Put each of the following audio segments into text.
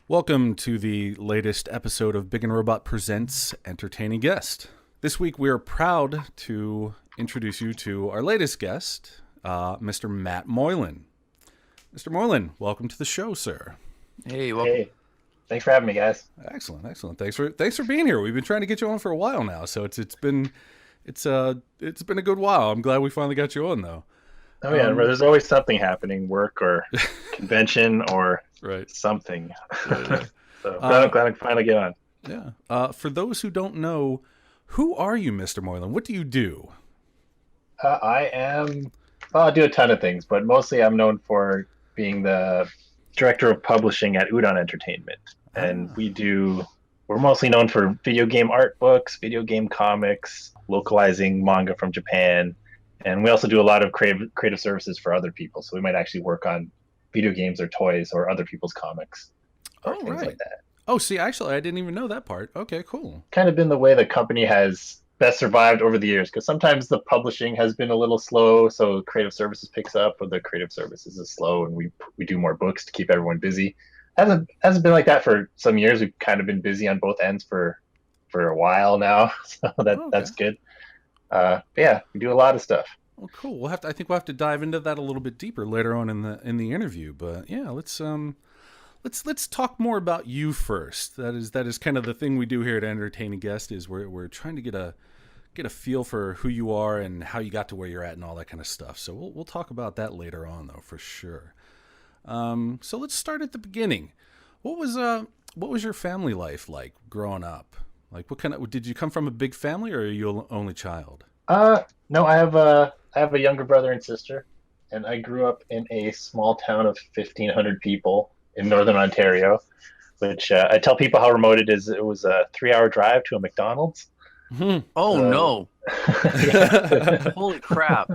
Welcome to the latest episode of Big and Robot Presents Entertaining Guest. This week we are proud to introduce you to our latest guest, Mr. Matt Moylan. Mr. Moylan, welcome to the show, sir. Hey, welcome. Hey, thanks for having me, guys. Excellent. Thanks for being here. We've been trying to get you on for a while now, so it's been a good while. I'm glad we finally got you on, though. Oh yeah, there's always something happening, work or convention or Right. something. Yeah. So glad I finally get on. Yeah. For those who don't know, who are you, Mr. Moylan? What do you do? I do a ton of things, but mostly I'm known for being the director of publishing at Udon Entertainment. And we're mostly known for video game art books, video game comics, localizing manga from Japan. And we also do a lot of creative services for other people. So we might actually work on video games or toys or other people's comics or things like that. Oh, see, actually, I didn't even know that part. Okay, cool. Kind of been the way the company has best survived over the years, because sometimes the publishing has been a little slow, so creative services picks up, or the creative services is slow, and we do more books to keep everyone busy. Hasn't been like that for some years. We've kind of been busy on both ends for a while now, so that's good. Yeah, we do a lot of stuff. Well, cool. I think we'll have to dive into that a little bit deeper later on in the interview. But yeah, let's talk more about you first. That is kind of the thing we do here at Entertaining Guest, is we're trying to get a feel for who you are and how you got to where you're at and all that kind of stuff. So we'll talk about that later on, though, for sure. So let's start at the beginning. What was your family life like growing up? Like, did you come from a big family, or are you an only child? No, I have a younger brother and sister, and I grew up in a small town of 1,500 people in northern Ontario, which I tell people how remote it is. It was a 3-hour drive to a McDonald's. Mm-hmm. Oh, no. Holy crap.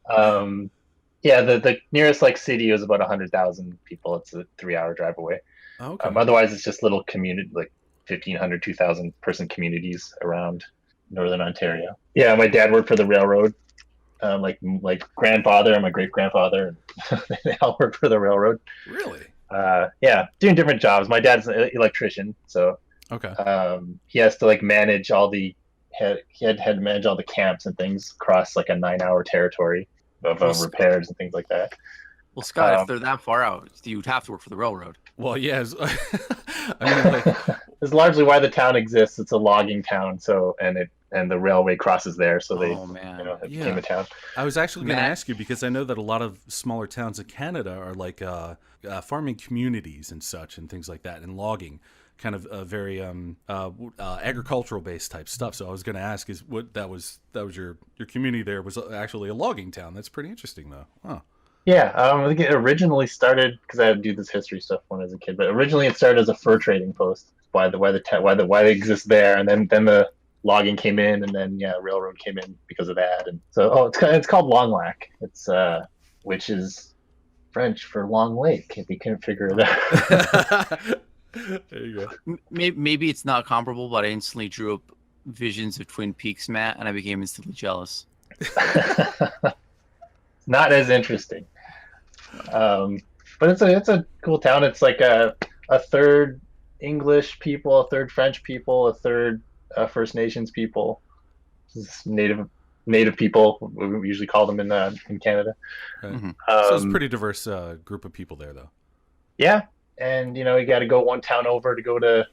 Yeah, the nearest city is about 100,000 people. It's a 3-hour drive away. Okay. Otherwise, it's just little community, 1,500, 2,000 person communities around northern Ontario. Yeah, my dad worked for the railroad. Like grandfather and my great grandfather, they all worked for the railroad. Really? Yeah, doing different jobs. My dad's an electrician, so okay. He has to mange all the he had to manage all the camps and things across a 9-hour territory of repairs and things like that. Well, Scott, if they're that far out, you'd have to work for the railroad. Well, yes. It's largely why the town exists. It's a logging town, and the railway crosses there, so it became a town. I was actually going to ask you, because I know that a lot of smaller towns in Canada are farming communities and such and things like that, and logging, kind of very agricultural based type stuff. So I was going to ask, is what that was your community there was actually a logging town? That's pretty interesting, though. Huh. Yeah, I think it originally started, because I had to do this history stuff when I was a kid. But originally, it started as a fur trading post. Why they exist there, and then the logging came in, and then railroad came in because of that. And so it's called Long Lac. It's which is French for Long Lake, if you couldn't figure it out. There you go. Maybe it's not comparable, but I instantly drew up visions of Twin Peaks, Matt, and I became instantly jealous. Not as interesting. But it's a cool town. It's like a third English people, a third French people, a third First Nations people, native people. We usually call them in Canada. Right. Mm-hmm. So it's a pretty diverse group of people there, though. Yeah, and you got to go one town over to go to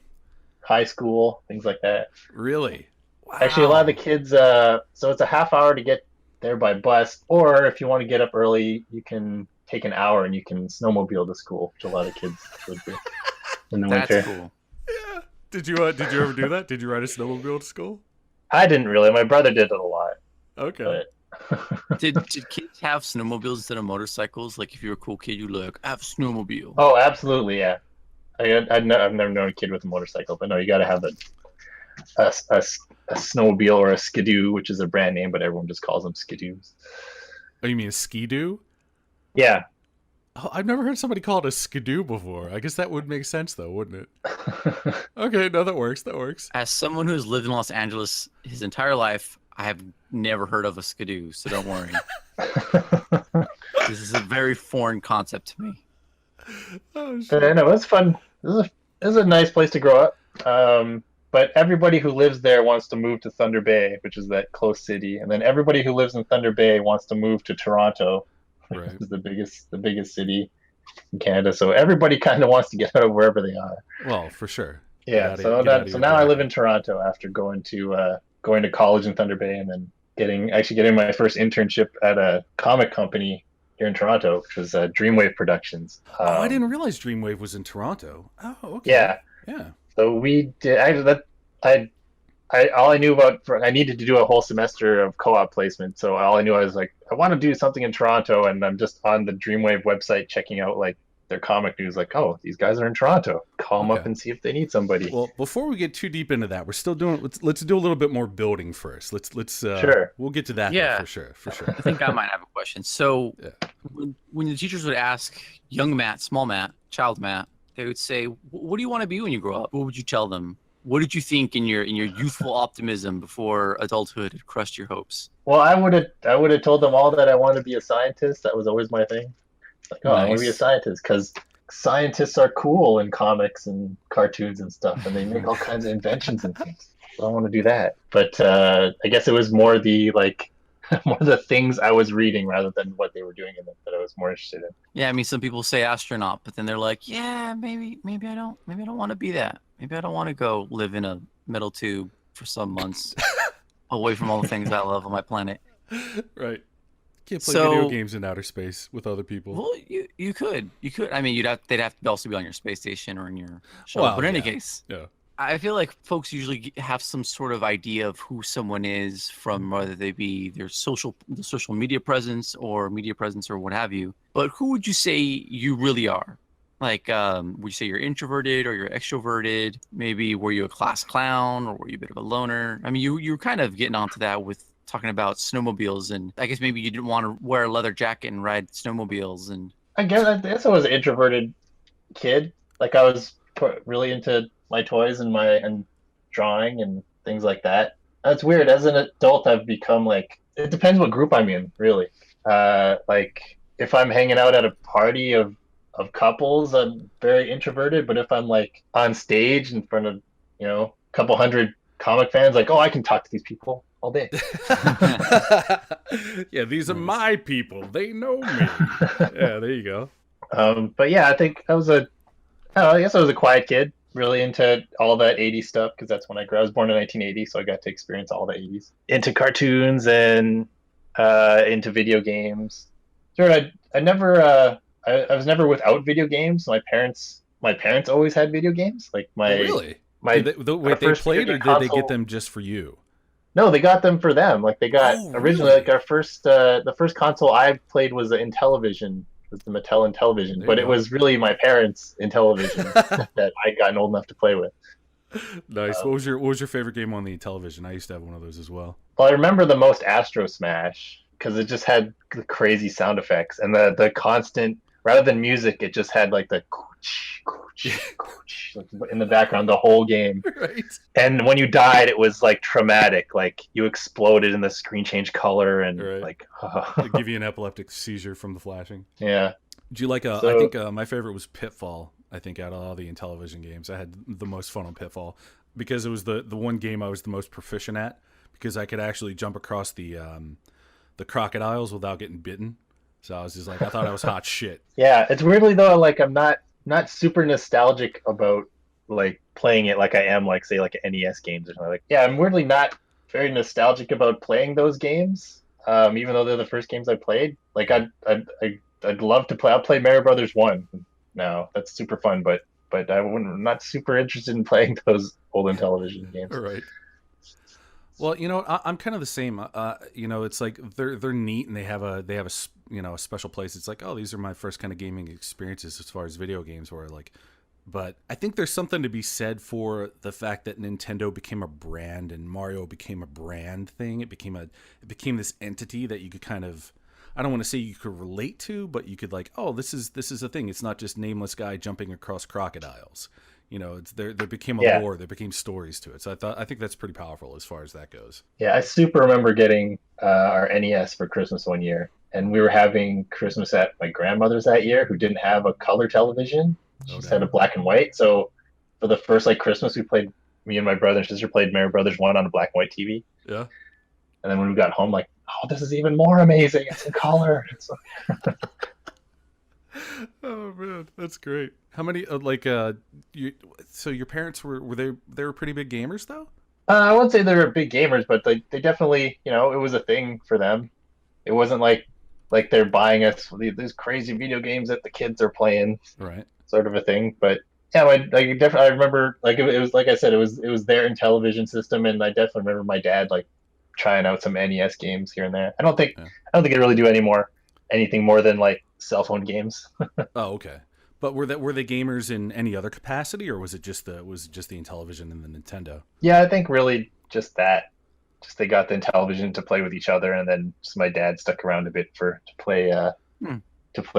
high school, things like that. Really? Wow. Actually, a lot of the kids. So it's a half hour to get there by bus, or if you want to get up early, you can take an hour and you can snowmobile to school, which a lot of kids would do in the winter. That's cool. Yeah. Did you ever do that? Did you ride a snowmobile to school? I didn't really. My brother did it a lot. Okay. Did kids have snowmobiles instead of motorcycles? Like, if you're a cool kid, you'd I have a snowmobile. Oh, absolutely, yeah. I've never known a kid with a motorcycle, but no, you got to have a snowmobile or a skidoo, which is a brand name, but everyone just calls them skidoos. Oh, you mean a skidoo? Yeah. Oh, I've never heard somebody call it a skidoo before. I guess that would make sense, though, wouldn't it? Okay, no, that works. As someone who has lived in Los Angeles his entire life, I have never heard of a skidoo, so don't worry. This is a very foreign concept to me. Oh, shit. I know, it was fun. this is a nice place to grow up. But everybody who lives there wants to move to Thunder Bay, which is that close city, and then everybody who lives in Thunder Bay wants to move to Toronto, which Right. is the biggest city in Canada. So everybody kind of wants to get out of wherever they are. Well, for sure. Yeah. Get So out of so your now I live bracket. in Toronto after going to college in Thunder Bay, and then getting my first internship at a comic company here in Toronto, which was Dreamwave Productions. Oh, I didn't realize Dreamwave was in Toronto. Oh, okay. Yeah. Yeah. So we did. All I knew about. I needed to do a whole semester of co-op placement. So all I knew, I was like, I want to do something in Toronto, and I'm just on the Dreamwave website checking out like their comic news. Like, oh, these guys are in Toronto. Call them up Okay. and see if they need somebody. Well, before we get too deep into that, we're still doing. Let's do a little bit more building first. Let's Sure. We'll get to that. though, Yeah. for sure. I think I might have a question. So, Yeah. when the teachers would ask young Matt, small Matt, child Matt, they would say, "What do you want to be when you grow up?" What would you tell them? What did you think in your youthful optimism before adulthood had crushed your hopes? Well, I would have told them all that I wanted to be a scientist. That was always my thing. Like, oh, I want to be a Nice. scientist because scientists are cool in comics and cartoons and stuff, and they make all kinds of inventions and things. So I want to do that. But I guess it was more the more the things I was reading rather than what they were doing in it that I was more interested in. Yeah, I mean, some people say astronaut, but then they're like, "Yeah, maybe I don't want to be that. Maybe I don't want to go live in a metal tube for some months away from all the things I love on my planet." Right. Can't play So- video games in outer space with other people. Well, you could. I mean, they'd have to also be on your space station or in your shuttle. Well, But in any yeah. case, Yeah. I feel like folks usually have some sort of idea of who someone is from whether they be the social media presence or what have you. But who would you say you really are? Like, would you say you're introverted or you're extroverted? Maybe were you a class clown or were you a bit of a loner? I mean, you were kind of getting onto that with talking about snowmobiles, and I guess maybe you didn't want to wear a leather jacket and ride snowmobiles. And I guess I was an introverted kid. Like I was really into my toys and drawing and things like that. That's weird. As an adult, I've become like, it depends what group I'm in, really. Like if I'm hanging out at a party of couples, I'm very introverted. But if I'm like on stage in front of, a couple hundred comic fans, like, oh, I can talk to these people all day. Yeah, these are my people. They know me. Yeah, there you go. But yeah, I think I guess I was a quiet kid, really into all that 80s stuff because that's when I grew up. I was born in 1980, so I got to experience all the 80s. Into cartoons and into video games. Sure, I was never without video games. My parents always had video games. Like Oh, really? my Wait, they first played, video or game did they console- get them just for you? No, they got them for them. Like they got Oh, originally really? like our first the first console I played was the Intellivision. It was the Mattel Intellivision, There but you it go. was really my parents' Intellivision that I'd gotten old enough to play with. Nice. What was your favorite game on the television? I used to have one of those as well. Well, I remember the most Astro Smash because it just had the crazy sound effects and the constant, rather than music, it just had like the cooch, cooch, cooch in the background the whole game. Right. And when you died, it was like traumatic. Like you exploded and the screen changed color and Right. like, It'd give you an epileptic seizure from the flashing. yeah. Do you like I So- think my favorite was Pitfall. I think out of all the Intellivision games, I had the most fun on Pitfall because it was the one game I was the most proficient at because I could actually jump across the crocodiles without getting bitten. So I was just like, I thought I was hot shit. Yeah, it's weirdly though, like I'm not super nostalgic about like playing it like I am like say like NES games or something. Like yeah, I'm weirdly not very nostalgic about playing those games. Even though they're the first games I played. Like I'd love to play. I'll play Mario Brothers 1 now. That's super fun, but I'm not super interested in playing those old Intellivision games. All right. Well, I'm kind of the same. It's like they're neat and they have a special place. It's like, oh, these are my first kind of gaming experiences as far as video games were like. But I think there's something to be said for the fact that Nintendo became a brand and Mario became a brand thing. It became this entity that you could kind of, I don't want to say you could relate to, but you could like, oh, this is a thing. It's not just nameless guy jumping across crocodiles. It's there became a Yeah. lore, there became stories to it. So I think that's pretty powerful as far as that goes. Yeah, I super remember getting our NES for Christmas one year, and we were having Christmas at my grandmother's that year, who didn't have a color television. She just damn. had a black and white. So for the first like Christmas, me and my brother and sister played Mario Brothers 1 on a black and white TV. Yeah. And then when we got home, like, oh, this is even more amazing. It's in color. Oh man, that's great. How many so your parents were they were pretty big gamers though? I wouldn't say they were big gamers, but they definitely, it was a thing for them. It wasn't like they're buying us these crazy video games that the kids are playing, Right. sort of a thing. But yeah, I remember like it was like I said, it was their television system, and I definitely remember my dad like trying out some NES games here and there. I don't think I really do anything more than like cell phone games. Oh, okay. But were they gamers in any other capacity, or was it just the Intellivision and the Nintendo? Yeah, I think really just that. Just they got the Intellivision to play with each other, and then just my dad stuck around a bit to play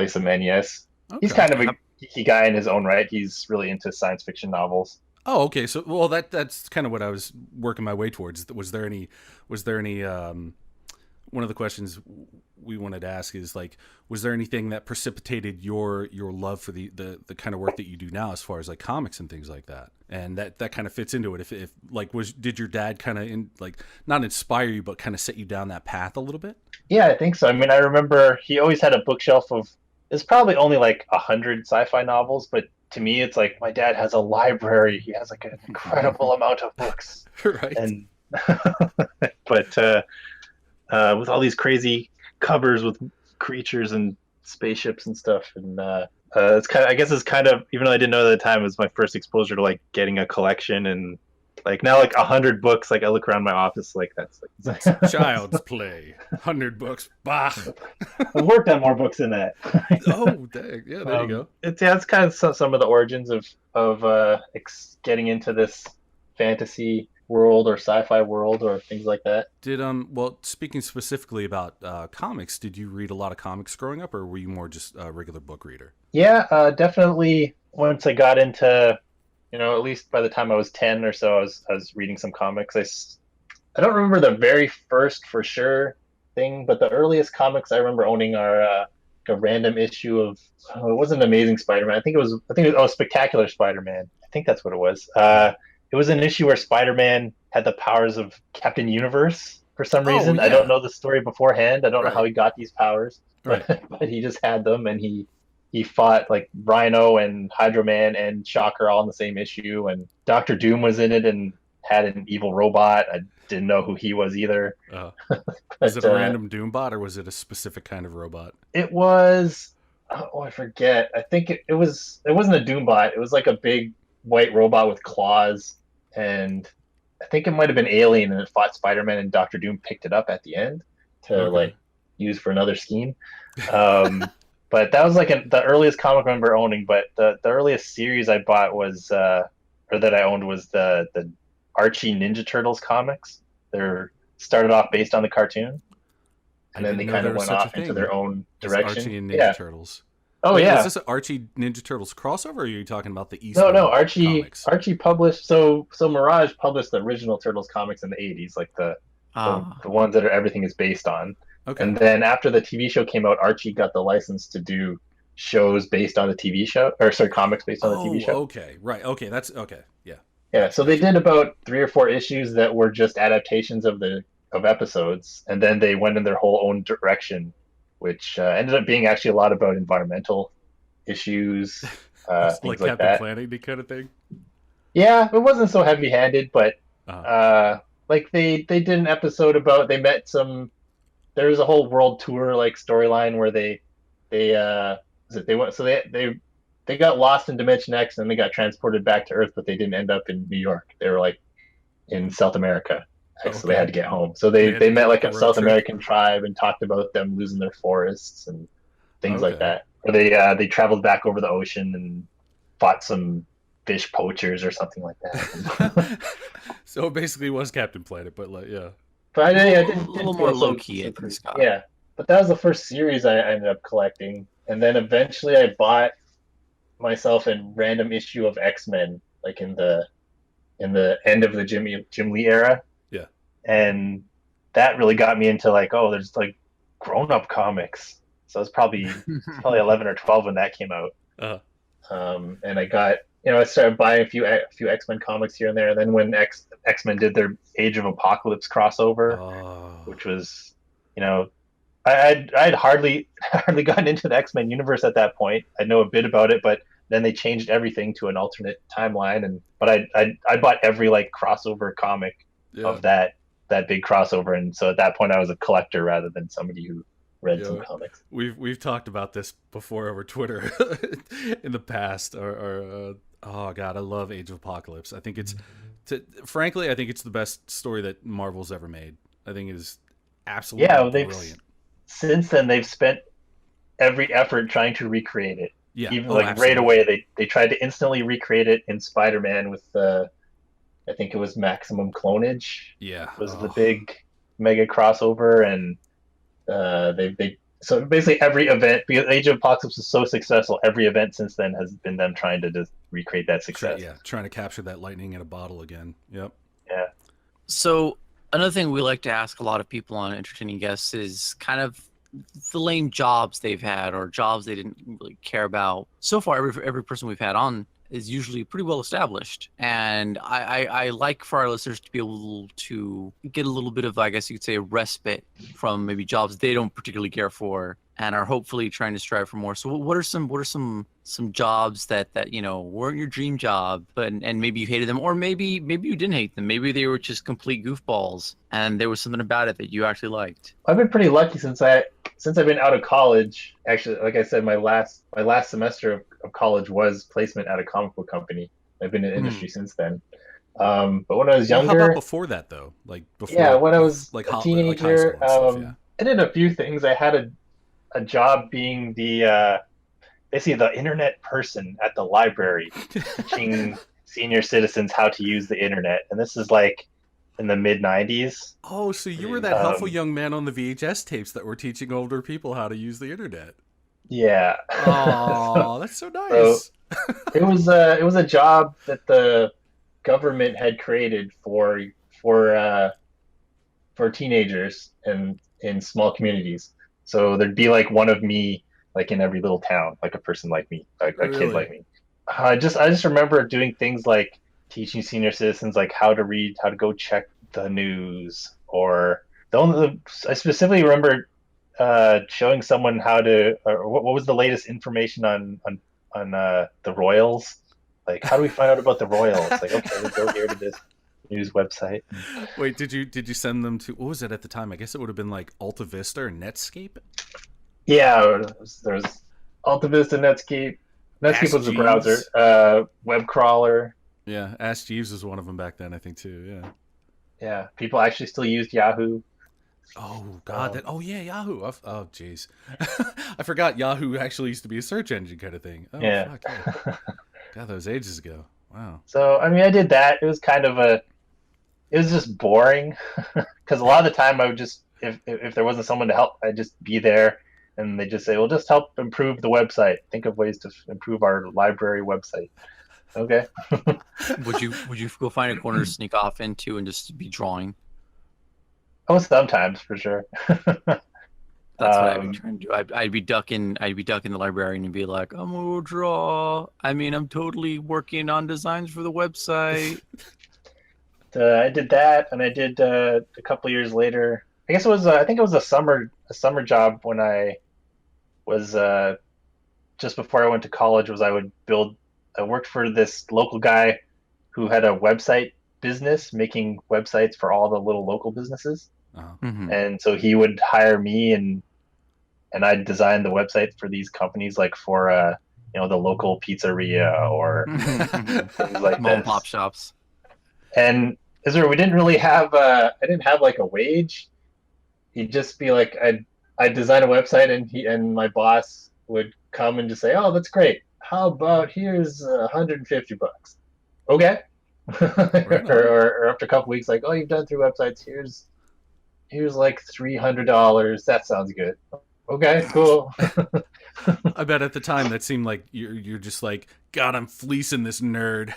some NES. Okay. He's kind of a geeky guy in his own right. He's really into science fiction novels. Oh, okay. So, well, that's kind of what I was working my way towards. Was there any one of the questions we wanted to ask is like, was there anything that precipitated your love for the kind of work that you do now, as far as like comics and things like that? And that kind of fits into it. If like, did your dad kind of not inspire you, but kind of set you down that path a little bit? Yeah, I think so. I mean, I remember he always had a bookshelf of, it's probably only like 100 sci-fi novels, but to me, it's like my dad has a library. He has like an incredible amount of books. Right. And but with all these crazy covers with creatures and spaceships and stuff, and I guess it's kind of, even though I didn't know at the time, it was my first exposure to like getting a collection. And like now, like 100 books, like I look around my office, like that's like child's play. 100 books, bah. I've worked on more books than that. Oh, dang. Yeah, there you go. It's kind of some of the origins of getting into this fantasy world or sci-fi world or things like that. Did well, speaking specifically about comics, did you read a lot of comics growing up, or were you more just a regular book reader? Yeah, definitely. Once I got into, at least by the time I was 10 or so, I was reading some comics. I don't remember the very first for sure thing, but the earliest comics I remember owning are a random issue of, it wasn't Amazing Spider-Man. I think it was Spectacular Spider-Man. I think that's what it was. It was an issue where Spider-Man had the powers of Captain Universe for some reason. Yeah. I don't know the story beforehand. I don't Right. know how he got these powers, Right. but he just had them, and he fought like Rhino and Hydro Man and Shocker all in the same issue, and Doctor Doom was in it and had an evil robot. I didn't know who he was either. Was it a random Doombot, or was it a specific kind of robot? It was, I forget. I think it wasn't a Doombot. It was like a big white robot with claws, and I think it might have been alien, and it fought Spider-Man, and Doctor Doom picked it up at the end to like use for another scheme. But that was like the earliest comic I remember owning. But the earliest series I bought was or that I owned was the Archie Ninja Turtles comics. They're started off based on the cartoon, and then they kind of went off into their own direction. Archie and Ninja Turtles. Oh, wait, yeah. Is this an Archie Ninja Turtles crossover, or are you talking about the East? No, Archie comics? Archie published, so Mirage published the original Turtles comics in the 80s, like the ones that everything is based on. Okay. And then after the TV show came out, Archie got the license to do shows based on the TV show, or sorry, comics based on the TV show. Okay, right. Okay, that's okay. Yeah. Yeah, so they did about 3 or 4 issues that were just adaptations of episodes, and then they went in their whole own direction, which ended up being actually a lot about environmental issues, things like like Captain that. Planet kind of thing. Yeah, it wasn't so heavy-handed, but like they did an episode about, they met some. There was a whole world tour like storyline where they got lost in Dimension X, and they got transported back to Earth, but they didn't end up in New York. They were like in South America, so they had to get home. So they met like a South American tribe and talked about them losing their forests and things like that. Or they traveled back over the ocean and fought some fish poachers or something like that. So it basically was Captain Planet, but like, yeah. But I did a little more low key, I think, Scott. Yeah, but that was the first series I ended up collecting, and then eventually I bought myself a random issue of X-Men, like in the end of the Jim Lee era. Yeah, and that really got me into like, oh, there's like grown-up comics. So I was probably 11 or 12 when that came out. And I started buying a few X-Men comics here and there. And then when X-Men did their Age of Apocalypse crossover, Oh, which was, I'd hardly hardly gotten into the X-Men universe at that point. I know a bit about it, but then they changed everything to an alternate timeline. But I bought every like crossover comic yeah. of that big crossover, and so at that point I was a collector rather than somebody who read some comics. We've talked about this before over Twitter in the past. Oh god, I love Age of Apocalypse. I think frankly, I think it's the best story that Marvel's ever made. I think it is absolutely brilliant. Since then they've spent every effort trying to recreate it. Yeah, even right away they tried to instantly recreate it in Spider-Man with I think it was Maximum Clonage. Yeah, was the big mega crossover, and so basically every event, because Age of Apocalypse was so successful, every event since then has been them trying to just recreate that success. Trying to capture that lightning in a bottle again. Yep. Yeah. So another thing we like to ask a lot of people on Entertaining Guests is kind of the lame jobs they've had or jobs they didn't really care about. So far, every person we've had on is usually pretty well established, and I like for our listeners to be able to get a little bit of, I guess you could say, a respite from maybe jobs they don't particularly care for and are hopefully trying to strive for more. So what are some jobs that weren't your dream job, and maybe you hated them, or maybe you didn't hate them, maybe they were just complete goofballs and there was something about it that you actually liked? I've been pretty lucky since I've been out of college. Actually, like I said, my last semester of college was placement at a comic book company. I've been in the industry since then. But when I was younger, how about before that though? Like before, when I was a teenager, I did a few things. I had a job being basically the internet person at the library, teaching senior citizens how to use the internet. And this is like in the mid-90s. Oh, so you were that helpful young man on the VHS tapes that were teaching older people how to use the internet. Yeah. Oh, that's so nice. So it was a job that the government had created for teenagers and in small communities. So there'd be like one of me, like in every little town, like a person like me, like a kid like me. I just remember doing things like teaching senior citizens like how to read, how to go check the news, or I specifically remember showing someone how to, or what was the latest information on the Royals. Like, how do we find out about the Royals? Like, okay, we go here to this news website. Wait, did you send them to, what was it at the time? I guess it would have been like Alta Vista or Netscape. Yeah, there's Alta Vista, Netscape. Netscape was the browser. Web crawler. Yeah, Ask Jeeves was one of them back then, I think too. Yeah. Yeah, people actually still used Yahoo. Oh God, Yahoo. Oh jeez, I forgot Yahoo actually used to be a search engine kind of thing. Oh, yeah. Fuck yeah. God, that was ages ago. Wow. So I mean, I did that. It was it was just boring because a lot of the time I would just, if there wasn't someone to help, I'd just be there, and they just say, "Well, just help improve the website. Think of ways to improve our library website." Okay. Would you go find a corner to sneak off into and just be drawing? Oh, sometimes for sure. That's what I'd be trying to do. I'd be ducking the librarian and be like, I'm gonna draw. I mean, I'm totally working on designs for the website. I did that, and I did a couple years later. I guess it was I think it was a summer job when I was just before I went to college. I worked for this local guy who had a website business making websites for all the little local businesses. Mm-hmm. And so he would hire me, and I'd design the website for these companies, like for the local pizzeria or things like mom and pop shops. And Israel, we didn't really have I didn't have like a wage. He'd just be like, I'd design a website, and my boss would come and just say, "Oh, that's great. How about here's $150?" Okay. or after a couple weeks, like, "Oh, you've done 3 websites. Here's like $300. That sounds good." Okay, cool. I bet at the time that seemed like you're just like, God, I'm fleecing this nerd.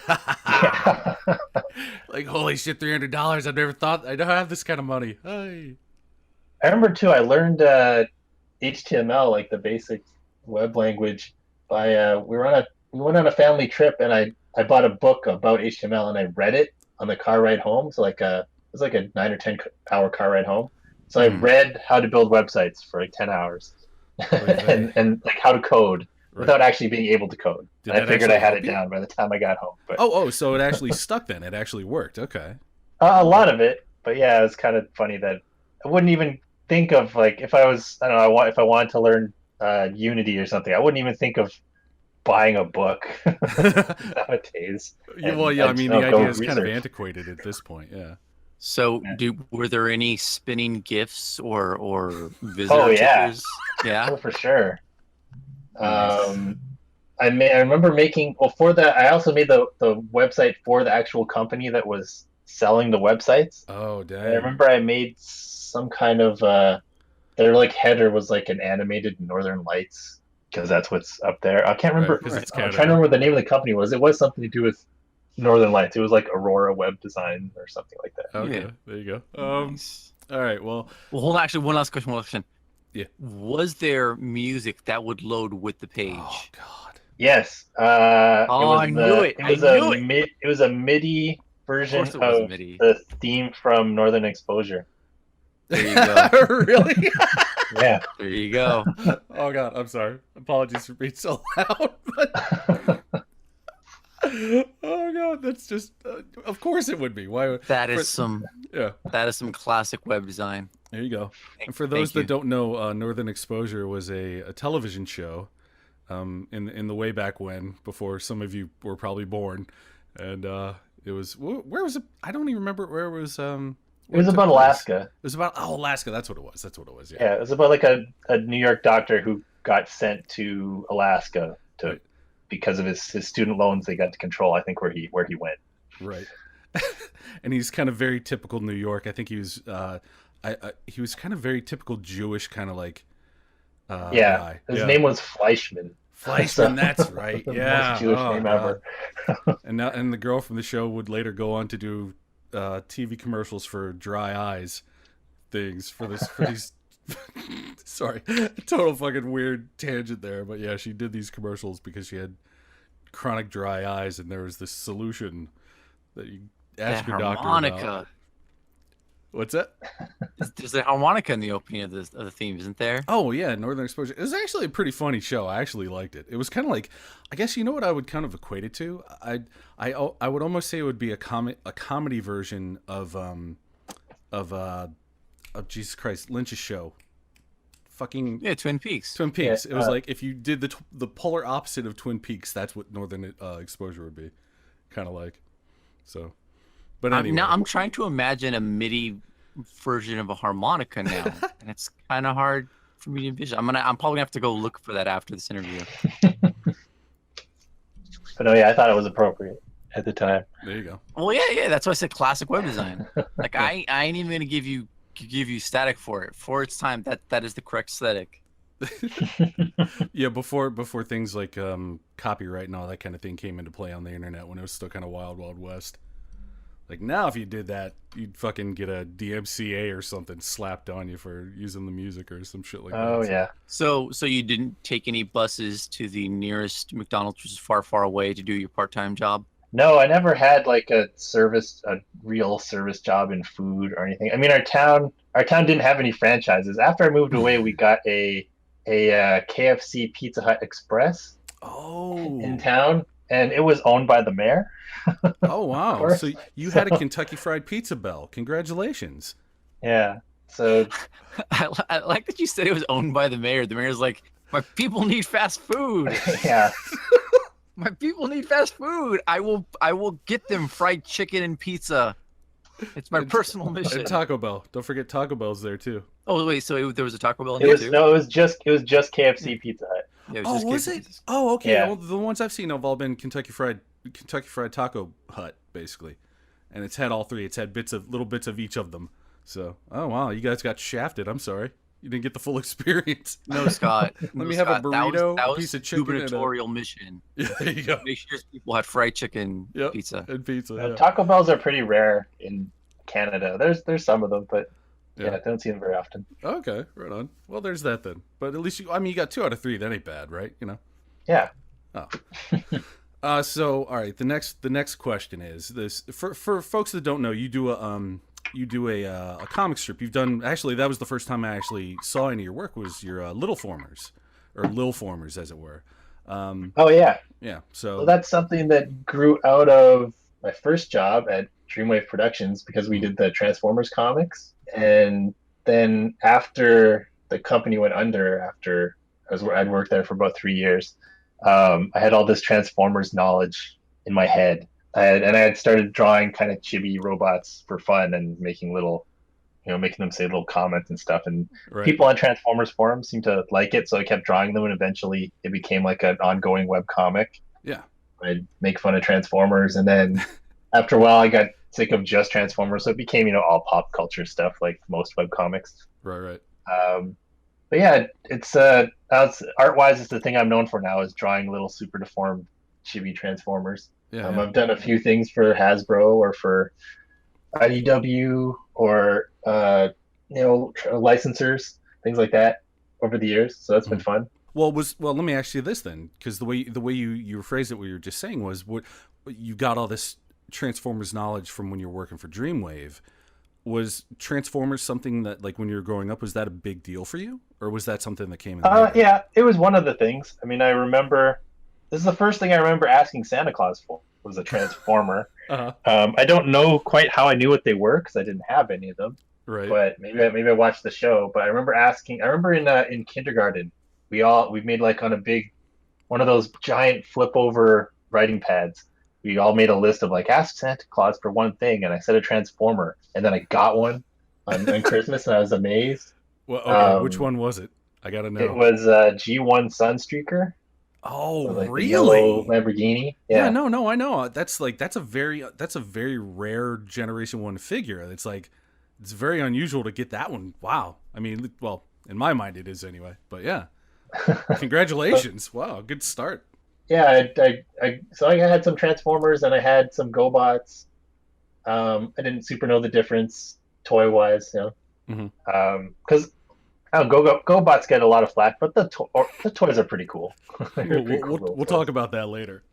Like, holy shit, $300. I've never thought I don't have this kind of money. Hey. I remember too, I learned HTML, like the basic web language, by we were on we went on a family trip, and I bought a book about HTML, and I read it on the car ride home. So it was like a 9 or 10 hour car ride home. So I read how to build websites for like 10 hours, and like how to code without actually being able to code. And I figured I had it down by the time I got home. But so it actually stuck then. It actually worked. Okay. a lot of it, but yeah, it's kind of funny that I wouldn't even think of, like, if I wanted to learn Unity or something, I wouldn't even think of buying a book nowadays. Well, yeah, I mean, the idea is kind of antiquated at this point. Yeah. So, were there any spinning GIFs or visitor tickers? Yeah, oh, for sure. I remember making, well, for that, I also made the website for the actual company that was selling the websites. Oh, dang. And I remember I made some kind of their like header was like an animated Northern Lights, because that's what's up there. I can't remember. I'm trying to remember what the name of the company was. It was something to do with Northern Lights. It was like Aurora Web Design or something like that. Okay, yeah. There you go. Nice. All right. Well, hold on. Actually, one last question. Yeah. Was there music that would load with the page? Oh God. Yes. I knew it. It was a MIDI version of the theme from Northern Exposure. There you go. Really? Yeah. There you go. Oh God, I'm sorry. Apologies for being so loud. Oh God, that's just. Of course it would be. Why? That is some classic web design. There you go. And for those that don't know, Northern Exposure was a television show, in the way back when, before some of you were probably born, and it was, where was it? I don't even remember where it was. It was about Alaska. It was about Alaska. That's what it was. Yeah. Yeah, it was about like a New York doctor who got sent to Alaska because of his student loans. They got to control, I think, where he went. Right. And he's kind of very typical New York. I think he was he was kind of very typical Jewish kind of like guy. His name was Fleischman. Fleischman, that's right. Yeah. Most Jewish name ever. And the girl from the show would later go on to do TV commercials for dry eyes things for these sorry, total fucking weird tangent there, but yeah, she did these commercials because she had chronic dry eyes, and there was this solution that you ask your doctor about. What's that? There's a harmonica in the opening of the theme, isn't there? Oh yeah, Northern Exposure. It was actually a pretty funny show. I actually liked it. It was kind of like, I guess you know what I would kind of equate it to. I would almost say it would be a comedy version of Jesus Christ, Lynch's show. Fucking Twin Peaks. Twin Peaks. Yeah, it was like if you did the polar opposite of Twin Peaks. That's what Northern Exposure would be, kind of like. So. But anyway. Now I'm trying to imagine a MIDI version of a harmonica now, and it's kind of hard for me to envision. I'm probably gonna have to go look for that after this interview. But no, yeah, I thought it was appropriate at the time. There you go. Well, yeah, that's why I said classic web design. Like I ain't even gonna give you static for it. For its time, that is the correct aesthetic. Yeah, before things like copyright and all that kind of thing came into play on the internet, when it was still kind of wild west. Like now, if you did that, you'd fucking get a DMCA or something slapped on you for using the music or some shit like that. Oh yeah. So you didn't take any buses to the nearest McDonald's, which is far away, to do your part-time job? No, I never had like a real service job in food or anything. I mean, our town didn't have any franchises. After I moved away, we got a KFC Pizza Hut Express. Oh. In town, and it was owned by the mayor. Oh wow! So you had a Kentucky Fried Pizza bell. Congratulations. Yeah. So I like that you said it was owned by the mayor. The mayor's like, my people need fast food. Yeah. My people need fast food. I will get them fried chicken and pizza. It's my personal mission. And Taco Bell. Don't forget Taco Bell's there too. Oh wait, so there was a Taco Bell in there too? No, it was just KFC Pizza Hut. Yeah, was it? Oh, okay. Yeah. Well, the ones I've seen have all been Kentucky Fried Taco Hut, basically, and it's had all three. It's had little bits of each of them. So, oh wow, you guys got shafted. I'm sorry, you didn't get the full experience. No, Scott. Let me have a burrito, that was piece of chicken, gubernatorial mission. Yeah, there you go. Make sure people had fried chicken, pizza, and pizza. Yeah. Taco Bells are pretty rare in Canada. There's some of them, but yeah, I don't see them very often. Okay, right on. Well, there's that then. But at least you got 2 out of 3. That ain't bad, right? You know. Yeah. Oh. So all right, the next question is this: for folks that don't know, you do a comic strip. You've done, actually, that was the first time I actually saw any of your work, was your Little Formers, or Lil Formers as it were. Oh yeah. Yeah. So So that's something that grew out of my first job at Dreamwave Productions because we did the Transformers comics, and then after the company went under, after I'd worked there for about 3 years, I had all this Transformers knowledge in my head, and I had started drawing kind of chibi robots for fun and making little, making them say little comments and stuff. And right. people on Transformers forums seemed to like it, so I kept drawing them, and eventually it became like an ongoing web comic. Yeah. I'd make fun of Transformers, and then after a while, I got sick of just Transformers, so it became, all pop culture stuff like most web comics. Right. But yeah, it's art wise, it's the thing I'm known for now is drawing little super deformed chibi Transformers. Yeah. I've done a few things for Hasbro or for IDW or licensors, things like that over the years. So that's been fun. Well, let me ask you this then, because the way you phrased it, what you were just saying was, what you got all this Transformers knowledge from when you were working for Dreamwave. Was Transformers something that, like, when you were growing up, was that a big deal for you, or was that something that came in? Yeah, it was one of the things. I mean, I remember this is the first thing I remember asking Santa Claus for was a Transformer. Uh-huh. I don't know quite how I knew what they were because I didn't have any of them. Right. But maybe I watched the show. But I remember asking. I remember in kindergarten, we made like on one of those giant flip over writing pads. We all made a list of like, ask Santa Claus for one thing, and I said a Transformer, and then I got one on Christmas, and I was amazed. Well, okay, which one was it? I gotta know. It was G1 Sunstreaker. Oh, so like really? The yellow Lamborghini. Yeah. No, I know. That's a very rare Generation 1 figure. It's very unusual to get that one. Wow. I mean, well, in my mind it is anyway. But yeah. Congratulations. Wow, good start. Yeah, so I had some Transformers and I had some Gobots. I didn't super know the difference toy wise, because Gobots get a lot of flack, but the toys are pretty cool. We'll talk about that later.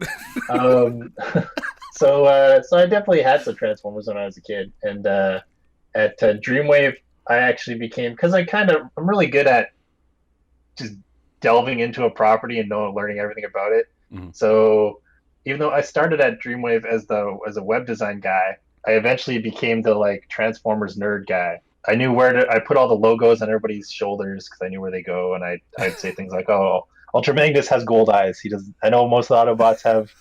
So I definitely had some Transformers when I was a kid, and at Dreamwave I actually became, because I'm really good at just delving into a property and learning everything about it. Mm-hmm. So even though I started at Dreamwave as a web design guy, I eventually became the like Transformers nerd guy. I knew I put all the logos on everybody's shoulders because I knew where they go, and I'd say things like, "Oh, Ultra Magnus has gold eyes. He doesn't." I know most of the Autobots have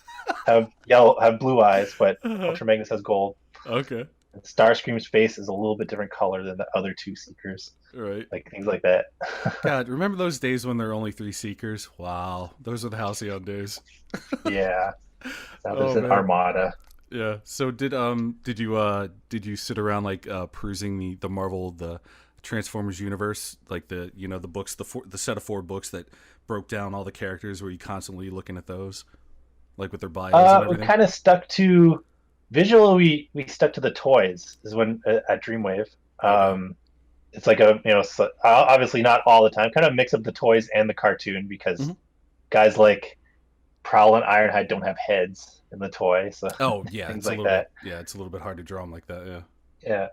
blue eyes, but Ultra Magnus has gold. Okay. And Starscream's face is a little bit different color than the other two Seekers. Right. Like things like that. God, remember those days when there were only 3 Seekers? Wow, those were the Halcyon days. Yeah. Now there's an armada. Yeah. So did you sit around like perusing the Marvel, the Transformers universe, like the books, the set of 4 books that broke down all the characters? Were you constantly looking at those, like with their bios and everything? We kind of stuck to visually. We stuck to the toys. Is when at Dreamwave. It's like obviously not all the time. Kind of mix up the toys and the cartoon because guys like Prowl and Ironhide don't have heads in the toy. So things like that. It's a little bit hard to draw them like that. Yeah.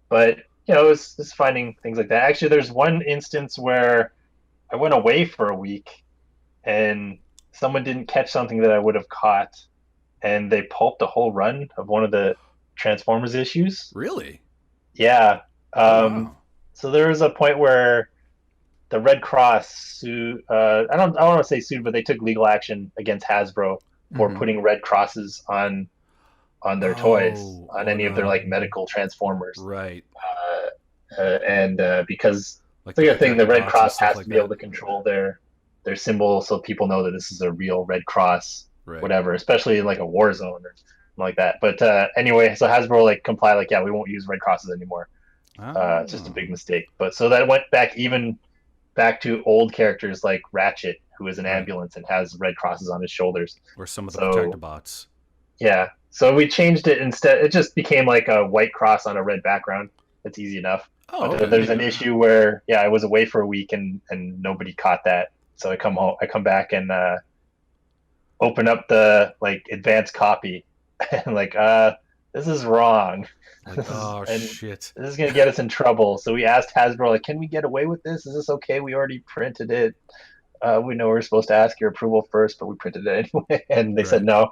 But it's finding things like that. Actually, there's one instance where I went away for a week, and someone didn't catch something that I would have caught, and they pulped a whole run of one of the Transformers issues. Really? Yeah. Wow. So there was a point where the Red Cross sued. I don't want to say sued, but they took legal action against Hasbro for putting red crosses on their toys, on any of their like medical Transformers. Right. And because the Red Cross has to be able to control their symbol, so people know that this is a real Red Cross, whatever, especially in like a war zone or something like that. But anyway, so Hasbro like comply, like, yeah, we won't use red crosses anymore. It's just a big mistake. But so that went back to old characters like Ratchet, who is an ambulance and has red crosses on his shoulders, or some of the Protectobots. Yeah, so we changed it instead. It just became like a white cross on a red background. It's easy enough. But there's an issue where I was away for a week and nobody caught that. So I come home, I come back, and open up the like advanced copy and like this is wrong. Like, oh And shit. this is gonna get us in trouble. So we asked Hasbro, like, can we get away with this? Is this okay? We already printed it. We know we're supposed to ask your approval first, but we printed it anyway. And they said, Right.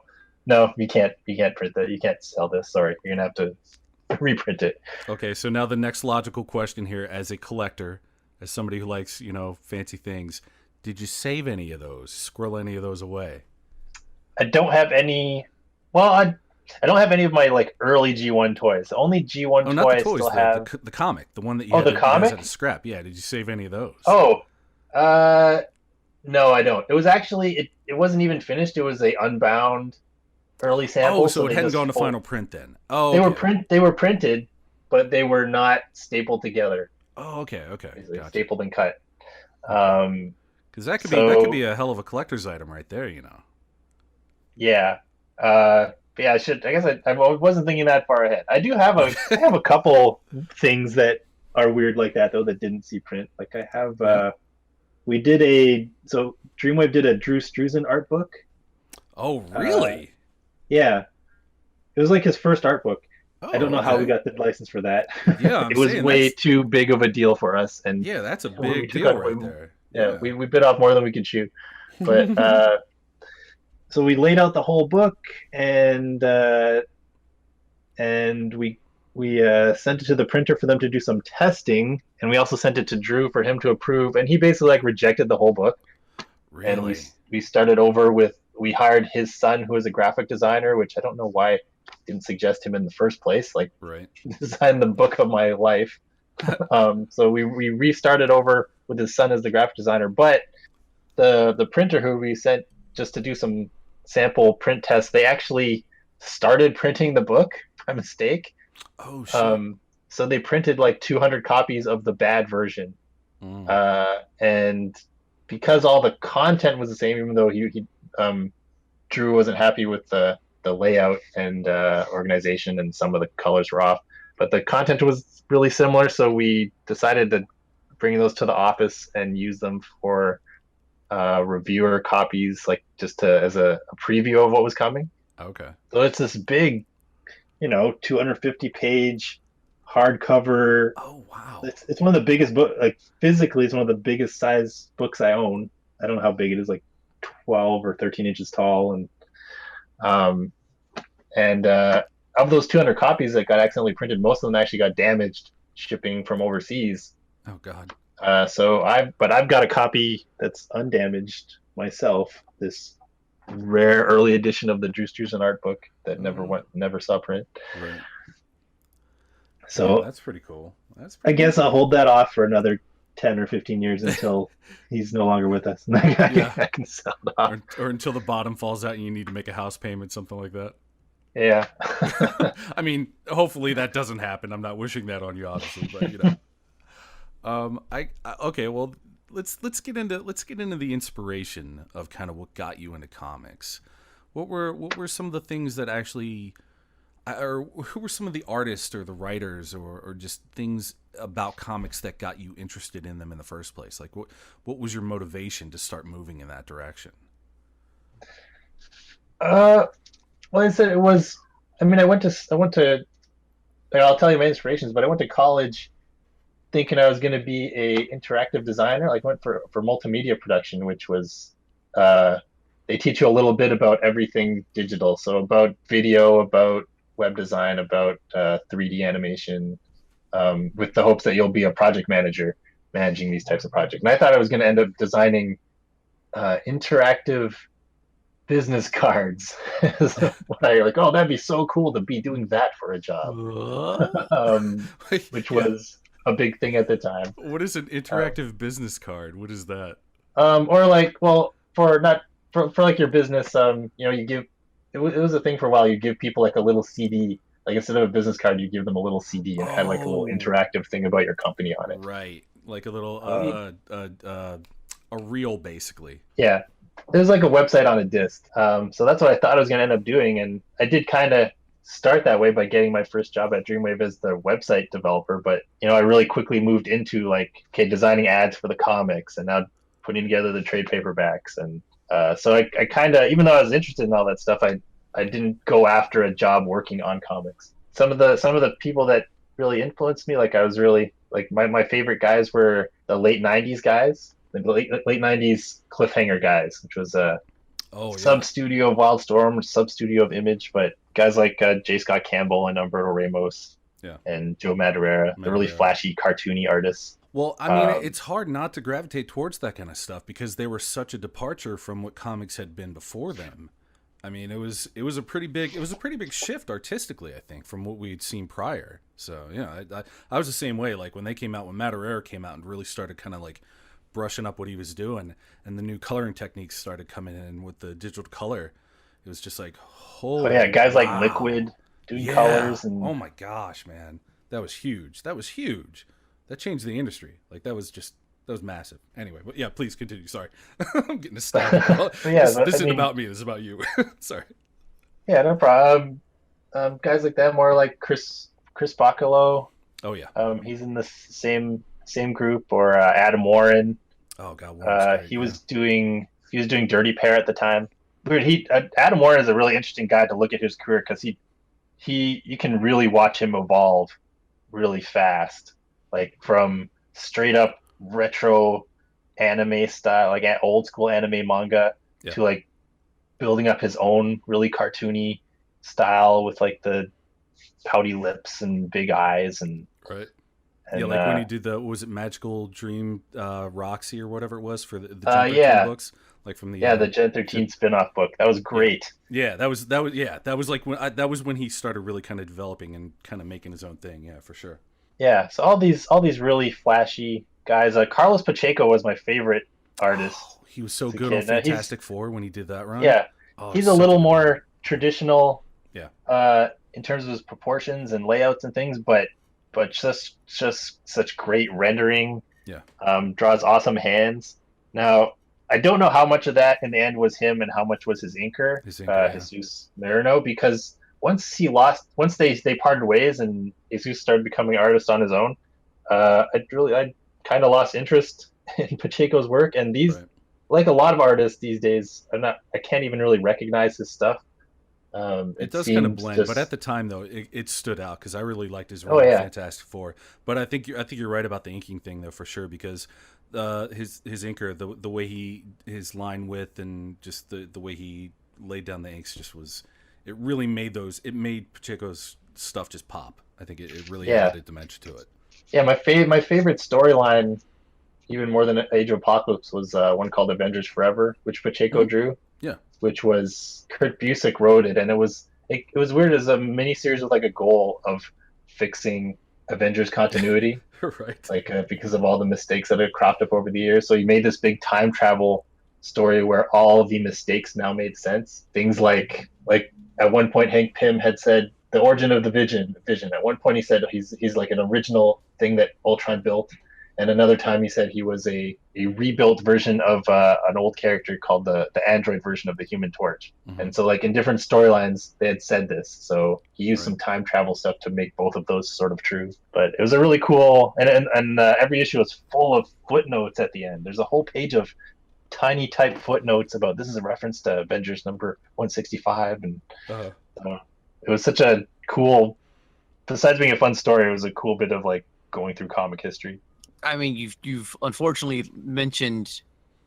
no, you can't print that. You can't sell this. Sorry, you're gonna have to reprint it. Okay, so now the next logical question here, as a collector, as somebody who likes, fancy things, did you save any of those? Squirrel any of those away? I don't have any. Well, I don't have any of my like early G1 toys. The only G1 Oh, toy not the I toys, still have. the comic, the one that you Oh, had the you guys comic? had to scrap. Yeah, did you save any of those? Oh, no, I don't. It was actually it wasn't even finished. It was a unbound early sample. Oh, so it they hadn't just gone to final print then. Oh, They were printed, but they were not stapled together. Oh, okay, They gotcha. stapled and cut. Um, Because that could so be a hell of a collector's item right there, yeah, yeah. I guess I wasn't thinking that far ahead. I have a couple things that are weird like that though that didn't see print. Like I have we did Dreamwave did a Drew Streusen art book. Oh, really? Yeah, it was like his first art book. Oh, I don't know how we got the license for that. Yeah, it was way too big of a deal for us, and yeah, that's a we big took deal out right there. Yeah, we bit off more than we could chew. But so we laid out the whole book, and we sent it to the printer for them to do some testing, and we also sent it to Drew for him to approve, and he basically like rejected the whole book. Really? And we started over with, we hired his son who is a graphic designer, which I don't know why I didn't suggest him in the first place. Like, right. designed the book of my life. So we restarted over with his son as the graphic designer, but the printer who we sent just to do some sample print tests, they actually started printing the book by mistake. Oh shit. So they printed like 200 copies of the bad version. And because all the content was the same, even though Drew wasn't happy with the layout and organization, and some of the colors were off, but the content was really similar, so we decided to bring those to the office and use them for reviewer copies, like just as a preview of what was coming. Okay. So it's this big, 250-page hardcover. Oh wow. It's one of the biggest book, like physically, it's one of the biggest size books I own. I don't know how big it is, like 12 or 13 inches tall, and of those 200 copies that got accidentally printed, most of them actually got damaged shipping from overseas. Oh god. So I've got a copy that's undamaged myself. This rare early edition of the Drew Streusen art book that never saw print. Right. So that's pretty cool. I guess I'll hold that off for another 10 or 15 years until he's no longer with us. And I can sell it off. Or until the bottom falls out and you need to make a house payment, something like that. Yeah. I mean, hopefully that doesn't happen. I'm not wishing that on you, obviously, but okay. Well, let's get into the inspiration of kind of what got you into comics. What were some of the things that actually, or who were some of the artists or the writers or just things about comics that got you interested in them in the first place? Like what was your motivation to start moving in that direction? Well, I said it was. I mean, I went to. I'll tell you my inspirations, but I went to college thinking I was going to be a interactive designer. Like, went for multimedia production, which was. They teach you a little bit about everything digital, so about video, about web design, about 3D animation, with the hopes that you'll be a project manager managing these types of projects. And I thought I was going to end up designing interactive business cards. Oh, that'd be so cool to be doing that for a job. Which was a big thing at the time. What is an interactive business card? What is that? Or like, well, for like your business, you give, it was a thing for a while. You give people like a little CD, like instead of a business card, you give them a little CD and it had like a little interactive thing about your company on it. Right, like a little a reel, basically. Yeah. There's like a website on a disc. So that's what I thought I was going to end up doing. And I did kind of start that way by getting my first job at Dreamwave as the website developer. But, I really quickly moved into designing ads for the comics and now putting together the trade paperbacks and So I kind of, even though I was interested in all that stuff, I didn't go after a job working on comics. Some of the people that really influenced me, like I was really like my favorite guys were the late '90s guys, the late '90s Cliffhanger guys, which was sub studio of Wildstorm, sub studio of Image, but guys like J. Scott Campbell and Umberto Ramos, and Joe Madureira, the really flashy, cartoony artists. Well, I mean, it's hard not to gravitate towards that kind of stuff because they were such a departure from what comics had been before them. I mean, it was a pretty big shift artistically, I think, from what we'd seen prior. So I was the same way. Like when they came out, when Madureira came out and really started kind of like brushing up what he was doing, and the new coloring techniques started coming in with the digital color, it was just like, guys like Liquid doing colors, and oh my gosh, man, that was huge. That changed the industry. Like that was massive. Anyway, but yeah, please continue. Sorry. I'm getting nostalgic. This isn't about me. This is about you. Sorry. Yeah, no problem. Guys like that, more like Chris Bacalo. Oh yeah. He's in the same group, or Adam Warren. Oh god. He was doing Dirty Pair at the time. Weird. Adam Warren is a really interesting guy to look at his career because you can really watch him evolve really fast, like from straight up retro anime style, like old school anime manga, to like building up his own really cartoony style with like the pouty lips and big eyes and right. And, like when he did was it Magical Dream Roxy or whatever it was for the Gen 13 books, like from the the Gen 13 spin-off book. That was great. Yeah, that was like that was when he started really kind of developing and kind of making his own thing. Yeah, for sure. Yeah, so all these really flashy guys. Carlos Pacheco was my favorite artist. Oh, he was so good on Fantastic Four when he did that run. Yeah, he's a little more traditional. Yeah. In terms of his proportions and layouts and things, but just such great rendering. Yeah. Draws awesome hands. Now, I don't know how much of that in the end was him and how much was his inker, Jesus Marino, because once they parted ways and Jesus started becoming an artist on his own, I kind of lost interest in Pacheco's work. And like a lot of artists these days, I can't even really recognize his stuff. It does kind of blend, but at the time though, it stood out because I really liked his run in Fantastic Four. But I think you're right about the inking thing though, for sure, because his inker, the way his line width and just the way he laid down the inks it really made Pacheco's stuff just pop. I think it really added a dimension to it. Yeah, my favorite storyline, even more than Age of Apocalypse, was one called Avengers Forever, which Pacheco drew. Yeah. Which was Kurt Busiek wrote it, and it was weird as a miniseries with like a goal of fixing Avengers continuity, right? Like because of all the mistakes that had cropped up over the years. So he made this big time travel story where all of the mistakes now made sense. Things like at one point Hank Pym had said the origin of the Vision. At one point he said he's like an original thing that Ultron built. And another time he said he was a rebuilt version of an old character called the android version of the Human Torch. Mm-hmm. And so like in different storylines, they had said this. So he used some time travel stuff to make both of those sort of true. But it was a really cool, and every issue was full of footnotes at the end. There's a whole page of tiny type footnotes about this is a reference to Avengers number 165. And it was such a cool, besides being a fun story, it was a cool bit of like going through comic history. I mean, you've unfortunately mentioned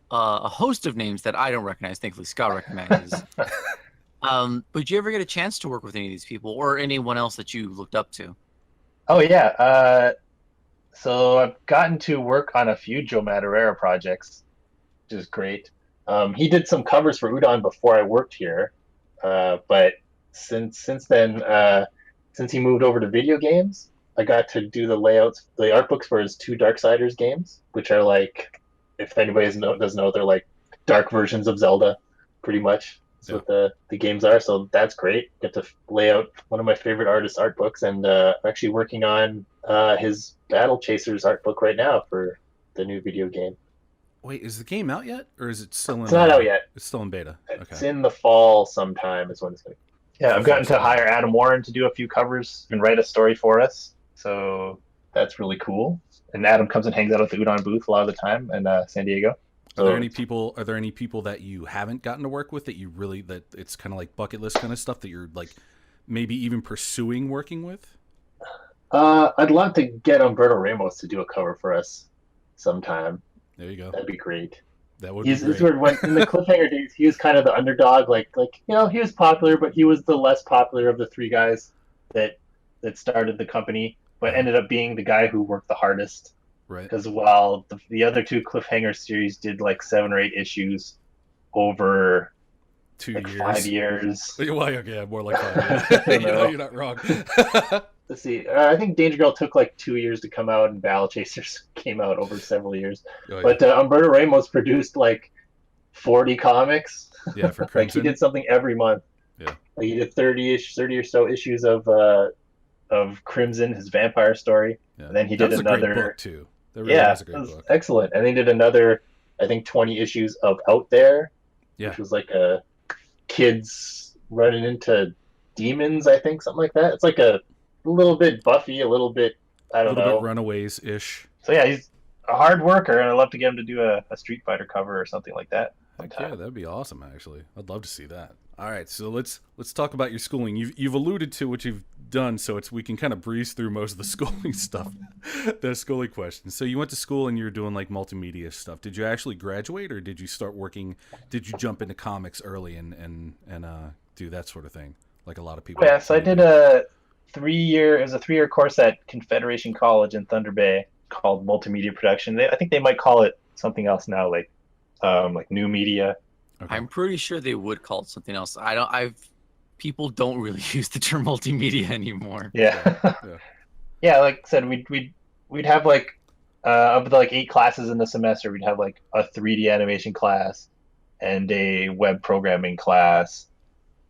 a host of names that I don't recognize. Thankfully, Scott recognizes. But did you ever get a chance to work with any of these people or anyone else that you looked up to? Oh, yeah. So I've gotten to work on a few Joe Madureira projects, which is great. He did some covers for Udon before I worked here. But since then, since he moved over to video games, I got to do the layouts, the art books for his 2 Darksiders games, which are like, if anybody doesn't know, they're like dark versions of Zelda, pretty much. That's what the games are. So that's great. Get to lay out one of my favorite artists' art books, and I'm actually working on his Battle Chasers art book right now for the new video game. Wait, is the game out yet, or is it still in? It's not out yet. It's still in beta. It's in the fall sometime is when it's going to. Yeah, I've gotten to hire Adam Warren to do a few covers and write a story for us. So that's really cool. And Adam comes and hangs out at the Udon booth a lot of the time in San Diego. Are there any people? Are there any people that you haven't gotten to work with that you really that it's kind of like bucket list kind of stuff that you're like maybe even pursuing working with? I'd love to get Umberto Ramos to do a cover for us sometime. There you go. That'd be great. That would be great. Sort of when, in the Cliffhanger days, he was kind of the underdog. Like he was popular, but he was the less popular of the three guys that started the company, but ended up being the guy who worked the hardest. Right. Because while the other two Cliffhanger series did like 7 or 8 issues over 2 like years. 5 years. Well, okay, more like 5 years. You're not wrong. Let's see. I think Danger Girl took like 2 years to come out, and Battle Chasers came out over several years. Oh, yeah. But Umberto Ramos produced like 40 comics. Yeah, for Like Crimson. he did something every month. Yeah. Like he did 30 or so issues of Crimson, his vampire story. Yeah. And then he that did was another a great book too. That really was a great book. Excellent. And he did another, I think, 20 issues of Out There, which was like a kids running into demons, I think, something like that. It's like a little bit Buffy, a little bit, I don't know. A little bit Runaways-ish. So yeah, he's a hard worker, and I'd love to get him to do a Street Fighter cover or something like that. Heck yeah, that'd be awesome, actually. I'd love to see that. All right, so let's talk about your schooling. You've alluded to what you've done, so we can kind of breeze through most of the schooling stuff, the schooling questions. So you went to school and you were doing like multimedia stuff. Did you actually graduate, or did you start working? Did you jump into comics early and do that sort of thing, like a lot of people? Yeah, so I did a 3-year course at Confederation College in Thunder Bay called multimedia production. I think they might call it something else now, like new media. Okay. I'm pretty sure they would call it something else. People don't really use the term multimedia anymore. Yeah. Yeah, like I said, we'd have like of the like 8 classes in the semester, we'd have like a 3D animation class and a web programming class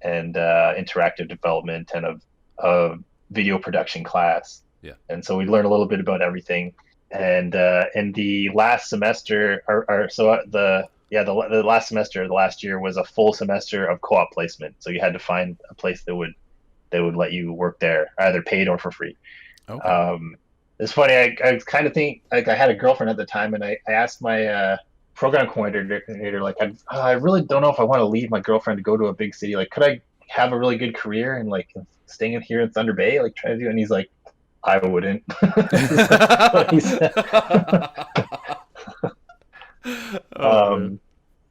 and interactive development and a video production class. Yeah. And so we learn a little bit about everything. And in the last semester, the last semester, the last year was a full semester of co-op placement. So you had to find a place that would let you work there, either paid or for free. Okay. It's funny. I kind of think like I had a girlfriend at the time, and I asked my program coordinator, like, I really don't know if I want to leave my girlfriend to go to a big city. Like, could I have a really good career and like staying in here in Thunder Bay, like trying to do? And he's like, I wouldn't.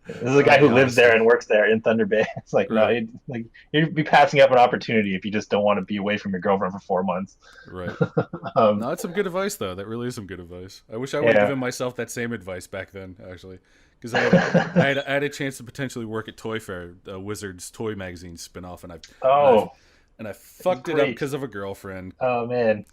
This is a guy who lives there and works there in Thunder Bay. It's like, right. No, you'd be passing up an opportunity if you just don't want to be away from your girlfriend for 4 months. Right. No, that's some good advice, though. That really is some good advice. I wish I would have given myself that same advice back then, actually, because I had a chance to potentially work at Toy Fair, Wizards toy magazine spinoff, and I fucked it up because of a girlfriend. Oh man.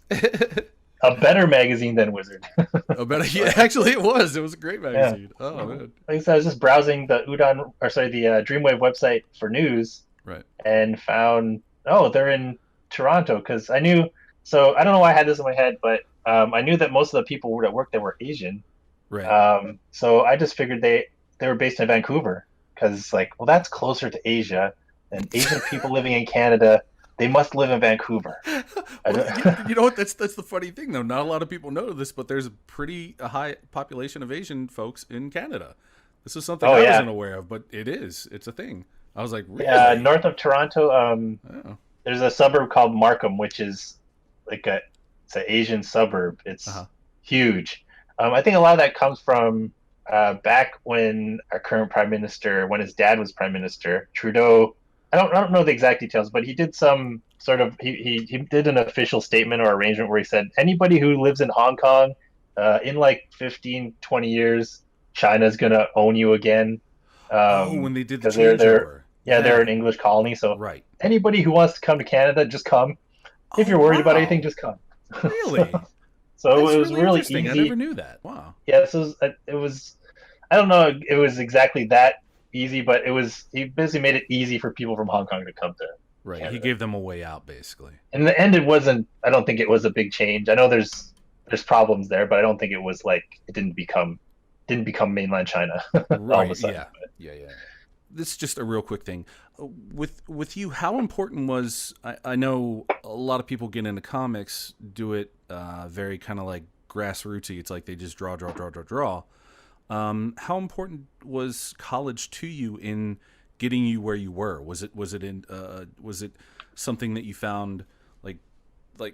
A better magazine than Wizard. Actually, it was. It was a great magazine. Yeah. Oh man! Like I said, I was just browsing the Dreamwave website for news, right? And found they're in Toronto because I knew. So I don't know why I had this in my head, but I knew that most of the people that worked there were Asian, right? So I just figured they were based in Vancouver because that's closer to Asia, and Asian people living in Canada. They must live in Vancouver. Well, you know what? That's the funny thing, though. Not a lot of people know this, but there's a high population of Asian folks in Canada. This is something I wasn't aware of, but it is. It's a thing. I was like, really? Yeah, north of Toronto, there's a suburb called Markham, which is it's an Asian suburb. It's huge. I think a lot of that comes from back when our current prime minister, when his dad was prime minister, Trudeau. I don't know the exact details, but he did some sort of he did an official statement or arrangement where he said anybody who lives in Hong Kong in 15, 20 years, China's gonna own you again. When they did the changeover. They're an English colony, so anybody who wants to come to Canada, just come. If you're worried about anything, just come. Really? So it was really easy. I never knew that. Wow. Yeah, so it was. I don't know. It was exactly that easy, but he basically made it easy for people from Hong Kong to come to Canada. He gave them a way out, basically. In the end, I don't think it was a big change. I know there's problems there, but I don't think it was it didn't become mainland China all of a sudden. Yeah. This is just a real quick thing. With you, how important was, I know a lot of people get into comics, do it very kind of like grassrootsy. It's like they just draw. How important was college to you in getting you where you were? Was it something that you found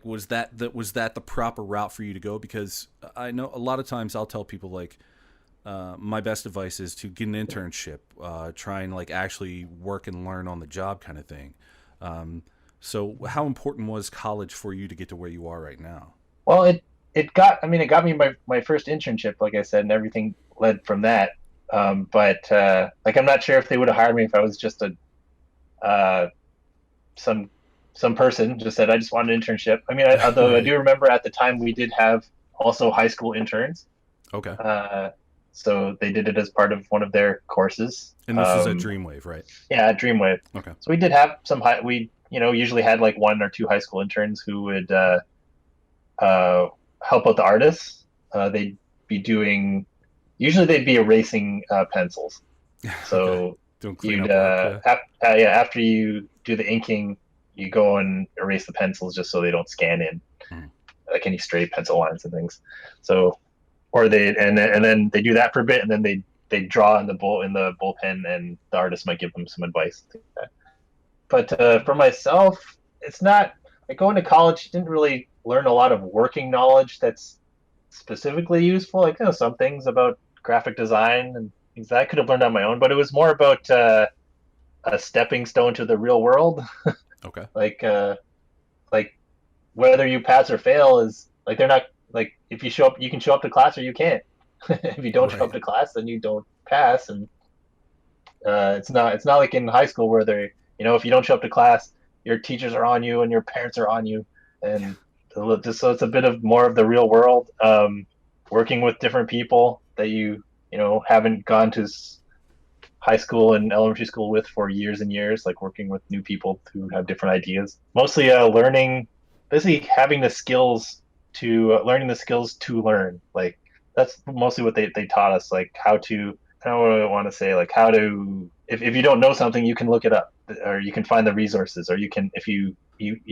was that the proper route for you to go? Because I know a lot of times I'll tell people my best advice is to get an internship, try and actually work and learn on the job kind of thing. So how important was college for you to get to where you are right now? Well, it got me my first internship, like I said, and everything led from that. But I'm not sure if they would have hired me if I was just some person just said I just want an internship. I mean, although Right. I do remember at the time we did have also high school interns. Okay. So they did it as part of one of their courses. And this is at Dreamwave, right? Yeah, Dreamwave. Okay. So we did have we usually had one or two high school interns who would help out the artists. They'd be erasing pencils. So Okay. Doing you'd cleanup work, after you do the inking, you go and erase the pencils just so they don't scan in like any stray pencil lines and things. So, or and then they do that for a bit, and then they draw in the bullpen, and the artist might give them some advice. But for myself, it's not going to college. Didn't really learn a lot of working knowledge that's specifically useful. Some things about graphic design and things that I could have learned on my own, but it was more about a stepping stone to the real world. Okay. Like whether you pass or fail is they're not if you show up, you can show up to class or you can't. If you don't show up to class, then you don't pass. And it's not like in high school where if you don't show up to class, your teachers are on you and your parents are on you, and just so it's a bit of more of the real world, working with different people that you haven't gone to high school and elementary school with for years and years, working with new people who have different ideas. Mostly basically having the skills learning the skills to learn. That's mostly what they taught us, how to, I don't want to say how to, if you don't know something, you can look it up, or you can find the resources, or you can, if you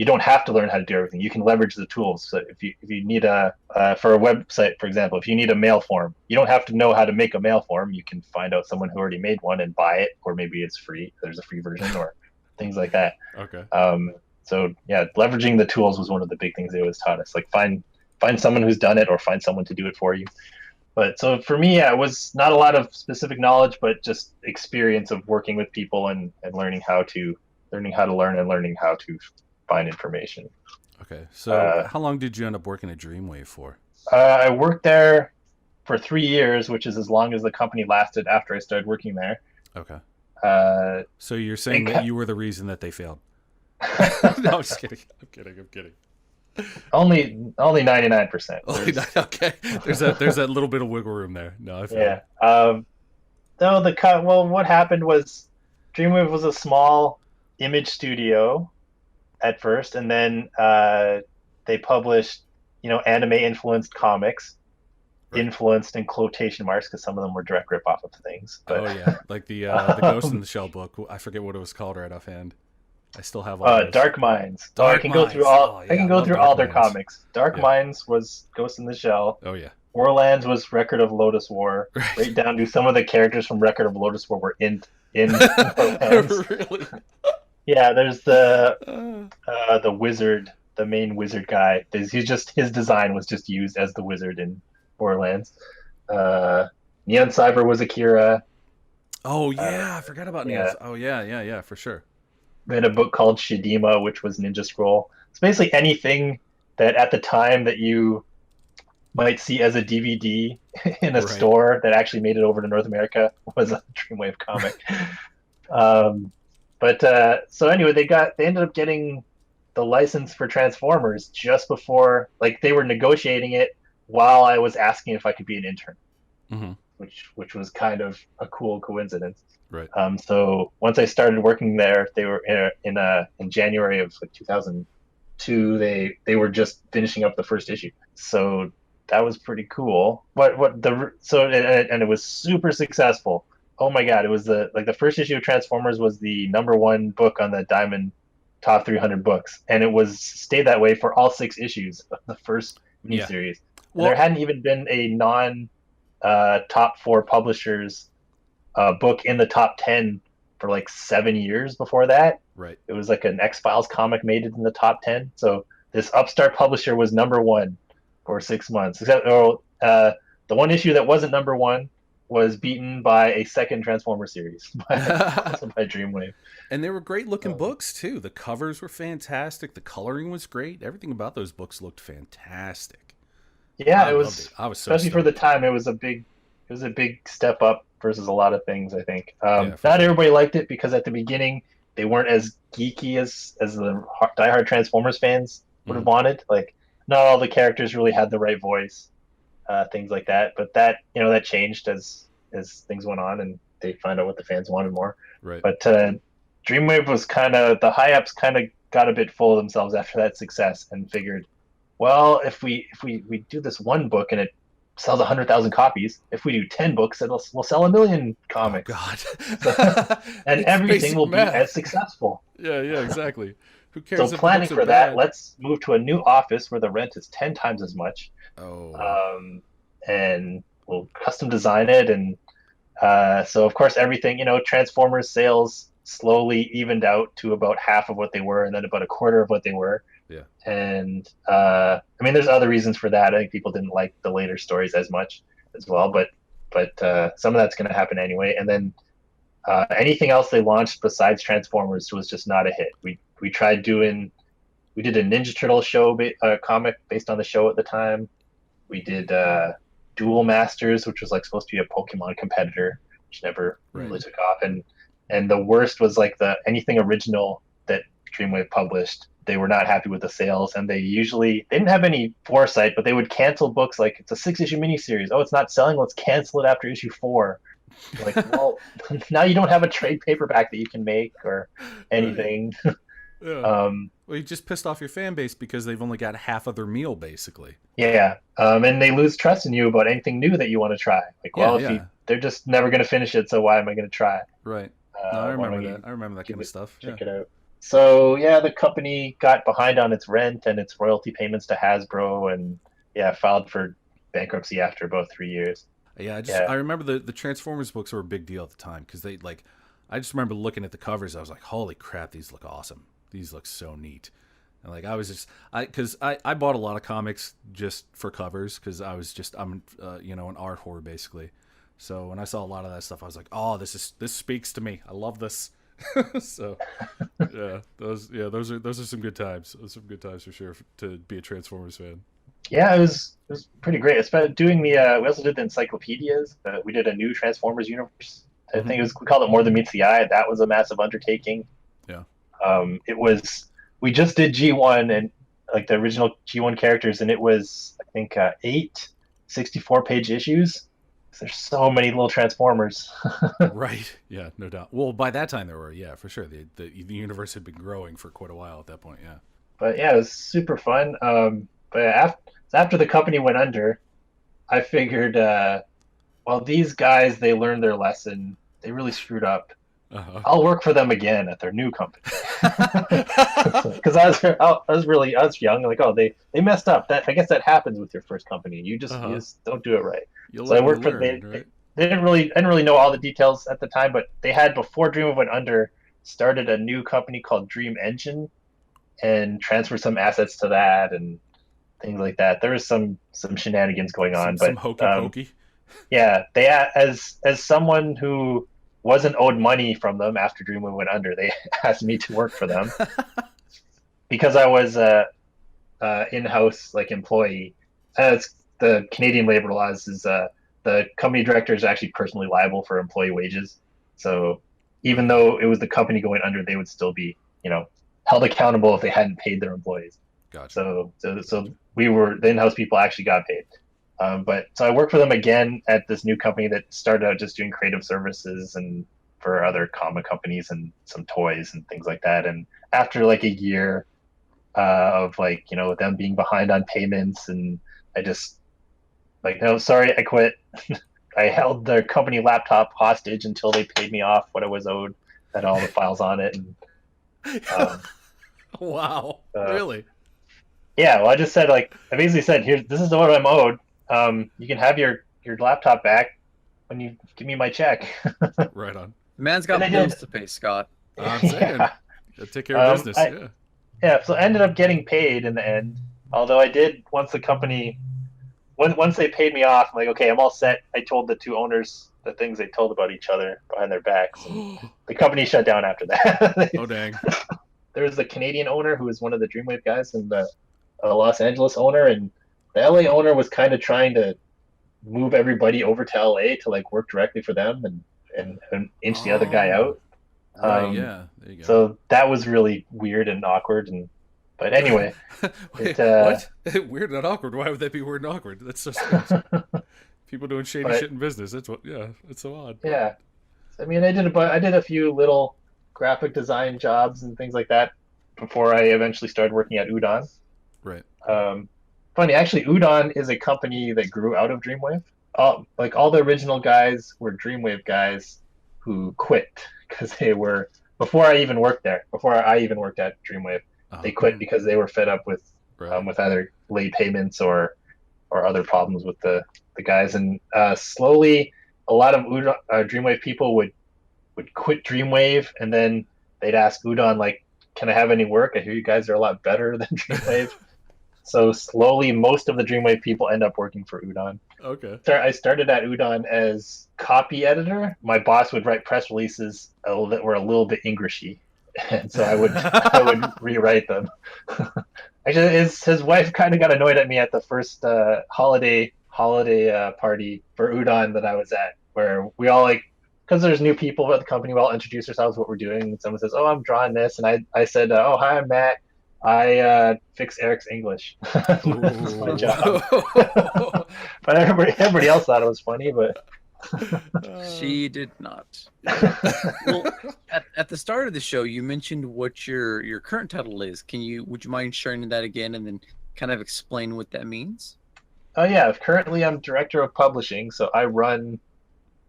don't have to learn how to do everything, you can leverage the tools. So if you need for a website, for example, if you need a mail form, you don't have to know how to make a mail form. You can find out someone who already made one and buy it, or maybe it's free. There's a free version, or things like that. Okay. So yeah, leveraging the tools was one of the big things they always taught us. Find someone who's done it, or find someone to do it for you. But so for me, it was not a lot of specific knowledge, but just experience of working with people and learning how to learn and learning how to find information. Okay. So how long did you end up working at Dreamwave for? I worked there for 3 years, which is as long as the company lasted after I started working there. Okay. So you're saying that you were the reason that they failed? No, I'm just kidding. I'm kidding. Only 99%. Okay. There's that little bit of wiggle room there. No, I feel yeah. What happened was Dreamwave was a small image studio at first, and then they published anime influenced comics. Right. Influenced in quotation marks, because some of them were direct rip off of things. But, like the Ghost in the Shell book. I forget what it was called right offhand. I still have all those. Dark Minds. I can go through all their comics. Dark Minds was Ghost in the Shell. Oh yeah. Warlands was Record of Lotus War. Right down to some of the characters from Record of Lotus War were in Warlands. Really? Yeah, there's the wizard, the main wizard guy. His design was just used as the wizard in Borderlands. Neon Cyber was Akira. Oh yeah, I forgot about Neon. Oh yeah, for sure. Read a book called Shidima, which was Ninja Scroll. It's basically anything that at the time that you might see as a DVD in a store that actually made it over to North America was a Dreamwave comic. So anyway, they ended up getting the license for Transformers just before, they were negotiating it while I was asking if I could be an intern, which was kind of a cool coincidence. Right. So once I started working there, they were in January of 2002. They were just finishing up the first issue, so that was pretty cool. And it was super successful. Oh my god, it was the first issue of Transformers was the #1 book on the Diamond Top 300 books, and it stayed that way for all 6 issues of the first miniseries. Well, there hadn't even been a top 4 publishers book in the top 10 for like 7 years before that. Right. It was like an X-Files comic made it in the top 10. So this upstart publisher was number 1 for 6 months. Except the one issue that wasn't number 1 was beaten by a second Transformer series by Dreamwave. And they were great looking books too. The covers were fantastic. The coloring was great. Everything about those books looked fantastic. Yeah, it was. I was so especially stoked. for the time. It was a big step up versus a lot of things. I think not sure. everybody liked it because at the beginning they weren't as geeky as the diehard Transformers fans would have wanted. Like, not all the characters really had the right voice, things like that. But that that changed as things went on and they found out what the fans wanted more. Right. But Dreamwave was the high ups kind of got a bit full of themselves after that success and figured, well, if we do this one book and it sells 100,000 copies, if we do 10 books, we'll sell 1 million comics. Oh God! And everything will be as successful. Yeah, exactly. Who cares? So planning for that, let's move to a new office where the rent is 10 times as much. Oh. And we'll custom design it, and so of course everything, Transformers sales slowly evened out to about half of what they were, and then about a quarter of what they were. Yeah. And there's other reasons for that. I think people didn't like the later stories as much as well, but some of that's going to happen anyway. And then anything else they launched besides Transformers was just not a hit. We tried we did a Ninja Turtle show comic based on the show at the time. We did Duel Masters, which was like supposed to be a Pokemon competitor, which never really took off. And the worst was like anything original that Dreamwave published. They were not happy with the sales, and they didn't have any foresight, but they would cancel books like, it's a 6-issue miniseries. Oh, it's not selling. Let's cancel it after issue 4. Like, well, now you don't have a trade paperback that you can make or anything. Right. Yeah. Well, you just pissed off your fan base because they've only got half of their meal, basically. Yeah. And they lose trust in you about anything new that you want to try. Like, they're just never going to finish it, so why am I going to try? Right. No, I remember that. I remember that kind of stuff. Check it out. So, the company got behind on its rent and its royalty payments to Hasbro, and filed for bankruptcy after about 3 years. Yeah, I remember the Transformers books were a big deal at the time because I just remember looking at the covers. I was like, holy crap, these look awesome. These look so neat. And like, I bought a lot of comics just for covers because I'm an art whore basically. So when I saw a lot of that stuff, I was like, oh, this speaks to me. I love this. So those are some good times. Those are some good times for sure to be a Transformers fan. Yeah, it was pretty great. Especially doing we also did the encyclopedias. We did a new Transformers universe. I think we called it More Than Meets the Eye. That was a massive undertaking. Yeah. We just did G1 and like the original G1 characters, and it was, I think, 8 64-page issues. There's so many little Transformers. Right. Yeah, no doubt. Well, by that time there were, for sure. The universe had been growing for quite a while at that point, yeah. But it was super fun. But after the company went under, I figured, these guys, they learned their lesson. They really screwed up. Uh-huh. I'll work for them again at their new company. Because I was young. Like, they messed up. I guess that happens with your first company. You just don't do it right. So I worked for them. Right? I didn't really know all the details at the time, but they had, before Dream went under, started a new company called Dream Engine and transferred some assets to that and things like that. There was some shenanigans going on, some hokey pokey. Yeah, they as someone who wasn't owed money from them after Dreamwave went under, they asked me to work for them because I was a in-house employee. As the Canadian labor laws is, the company director is actually personally liable for employee wages. So even though it was the company going under, they would still be, held accountable if they hadn't paid their employees. Gotcha. So the in-house people actually got paid. So I worked for them again at this new company that started out just doing creative services and for other comic companies and some toys and things like that. And after a year of them being behind on payments, and I just no, sorry, I quit. I held the company laptop hostage until they paid me off what I was owed, had all the files on it. And, wow, really? Yeah, well, I just said I basically said, this is what I'm owed. You can have your your laptop back when you give me my check." Right on. The man's got And I bills did. to pay, Scott. I'm saying, Yeah. gotta take care of business. Yeah. Yeah, so I ended up getting paid in the end. Although I did once the company, once they paid me off, I'm like, okay, I'm all set. I told the two owners the things they told about each other behind their backs, and the company shut down after that. Oh dang. There was the Canadian owner who was one of the Dreamwave guys, and the Los Angeles owner, and the LA owner was kind of trying to move everybody over to LA to like work directly for them and inch the other guy out. Right. Yeah. There you go. So that was really weird and awkward. But anyway, Wait, what? Weird and awkward. Why would that be weird and awkward? That's so strange. People doing shady shit in business. That's what. Yeah, it's so odd. Yeah, I mean, I did a few little graphic design jobs and things like that before I eventually started working at Udon. Right. Funny, actually, Udon is a company that grew out of Dreamwave. Like all the original guys were Dreamwave guys who quit because they were before I even worked there. Before I even worked at Dreamwave, they quit because they were fed up with either late payments or other problems with the guys. And slowly, a lot of Dreamwave people would quit Dreamwave, and then they'd ask Udon, like, "Can I have any work? I hear you guys are a lot better than Dreamwave." So slowly, most of the Dreamwave people end up working for Udon. Okay. I started at Udon as copy editor. My boss would write press releases that were a little bit Englishy, and so I would rewrite them. Actually, his wife kind of got annoyed at me at the first holiday party for Udon that I was at, where we all because there's new people at the company, we all introduce ourselves, what we're doing. And someone says, "Oh, I'm drawing this," and I said, "Oh, hi, I'm Matt. I fix Eric's English." That's my job. But everybody else thought it was funny, but She did not. Well, at the start of the show, you mentioned what your current title is. Would you mind sharing that again and then kind of explain what that means? oh yeah, currently I'm director of publishing, so I run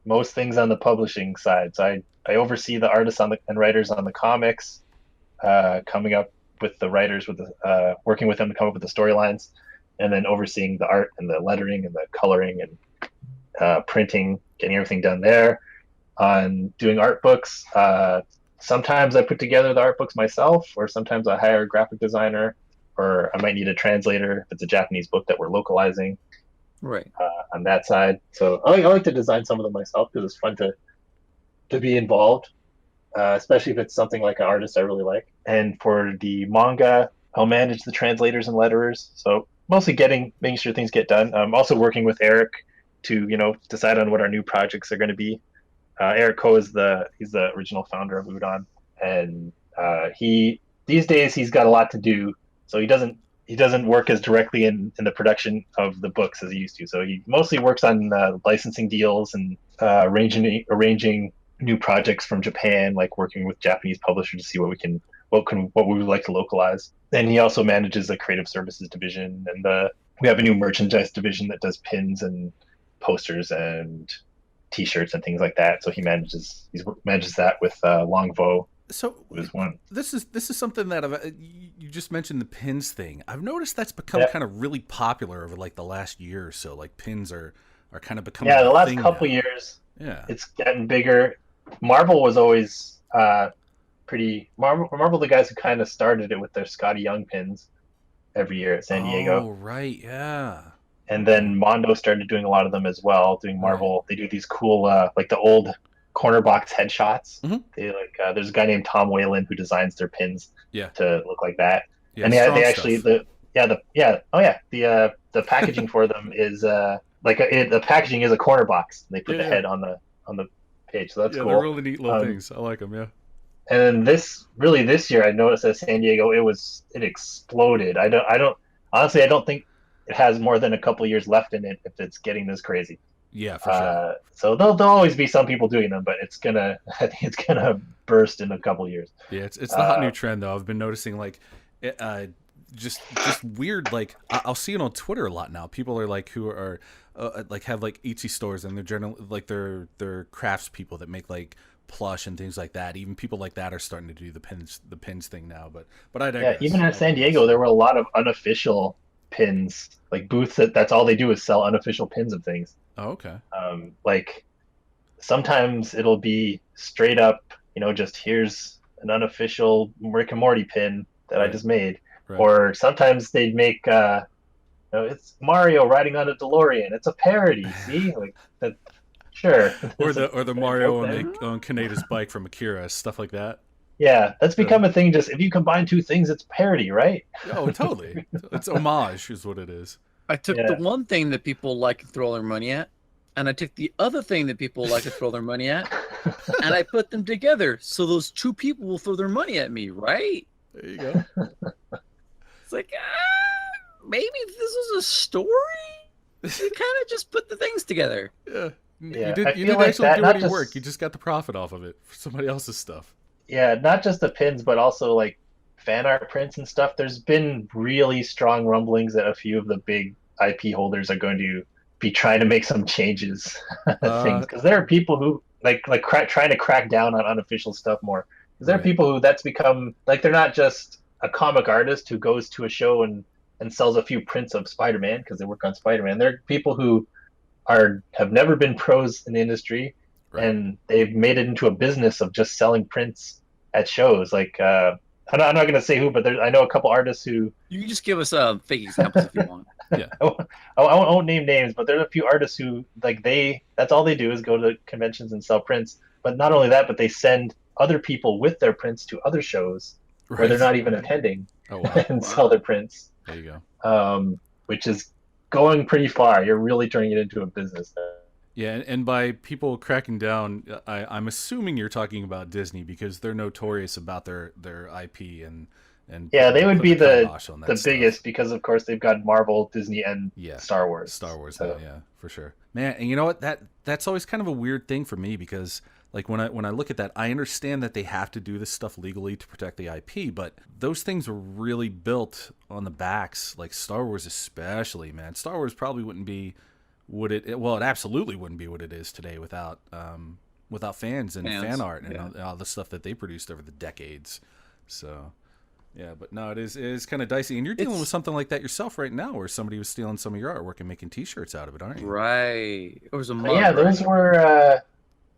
most things on the publishing side. So I oversee the artists and writers on the comics, coming up with the writers, working with them to come up with the storylines, and then overseeing the art and the lettering and the coloring and printing, getting everything done there. On doing art books, sometimes I put together the art books myself, or sometimes I hire a graphic designer, or I might need a translator if it's a Japanese book that we're localizing. Right. On that side. So I like to design some of them myself because it's fun to be involved, especially if it's something like an artist I really like. And for the manga, I'll manage the translators and letterers. So mostly making sure things get done. I'm also working with Eric to decide on what our new projects are going to be. Eric Ko he's the original founder of Udon, and these days he's got a lot to do, so he doesn't work as directly in the production of the books as he used to. So he mostly works on licensing deals and arranging new projects from Japan, like working with Japanese publishers to see what we would like to localize. And he also manages the creative services division, and we have a new merchandise division that does pins and posters and T-shirts and things like that. So he manages that with Longvo. So this is something that you just mentioned, the pins thing. I've noticed that's become kind of really popular over like the last year or so. Like pins are kind of becoming the last couple now. years. Yeah, it's getting bigger. Marvel was always pretty. Marvel, the guys who kind of started it with their Scotty Young pins every year at San Diego. Oh right, yeah. And then Mondo started doing a lot of them as well, doing Marvel. Right. They do these cool, like the old corner box headshots. Mm-hmm. They there's a guy named Tom Whalen who designs their pins to look like that. Yeah, and they actually the packaging for them is the packaging is a corner box. They put the head on the page, so that's cool. They're really neat little things. I like them. Yeah. And this year, I noticed at San Diego, it exploded. I don't think it has more than a couple years left in it if it's getting this crazy. Yeah, for sure. So there'll always be some people doing them, but I think it's gonna burst in a couple years. Yeah, it's the hot new trend though. I've been noticing just weird. Like I'll see it on Twitter a lot now. People are like who are have like Etsy stores, and they're generally like they're crafts people that make like plush and things like that. Even people like that are starting to do the pins thing now. But I digress. Yeah, even at San Diego, there were a lot of unofficial pins, like booths that's all they do is sell unofficial pins of things. Oh, okay. Like sometimes it'll be straight up, just here's an unofficial Rick and Morty pin that I just made. Right. Or sometimes they'd make it's Mario riding on a DeLorean. It's a parody. See, like that. Sure. Or the Mario on Kaneda's bike from Akira, stuff like that. Yeah, that's become a thing. Just if you combine two things, it's parody, right? Oh, totally. It's homage, is what it is. I took the one thing that people like to throw their money at, and I took the other thing that people like to throw their money at, and I put them together. So those two people will throw their money at me, right? There you go. It's like, maybe this was a story. You kind of just put the things together. Yeah. Yeah, you didn't like actually that, do not any just- work. You just got the profit off of it for somebody else's stuff. Yeah, not just the pins, but also like fan art prints and stuff. There's been really strong rumblings that a few of the big IP holders are going to be trying to make some changes things, because there are people who trying to crack down on unofficial stuff more. Because there are people who that's become like they're not just a comic artist who goes to a show and sells a few prints of Spider-Man because they work on Spider-Man. There are people who have never been pros in the industry, and they've made it into a business of just selling prints at shows. Like I'm not going to say who, but I know a couple artists who. You can just give us fake examples if you want. Yeah. I won't name names, but there's a few artists who that's all they do is go to conventions and sell prints. But not only that, but they send other people with their prints to other shows where they're not even attending and sell their prints. There you go. Which is going pretty far. You're really turning it into a business. Yeah, and by people cracking down, I'm assuming you're talking about Disney because they're notorious about their IP and yeah, they would be the stuff. biggest because of course they've got Marvel, Disney, and Star Wars. Yeah, for sure, man. And you know what? That's always kind of a weird thing for me because like when I look at that, I understand that they have to do this stuff legally to protect the IP, but those things were really built on the backs, like Star Wars especially, man. Star Wars probably wouldn't be it absolutely wouldn't be what it is today without fans and fan art and all the stuff that they produced over the decades. So yeah, but no, it is kind of dicey, and you're dealing with something like that yourself right now, where somebody was stealing some of your artwork and making T-shirts out of it, aren't you? Right. It was a those were.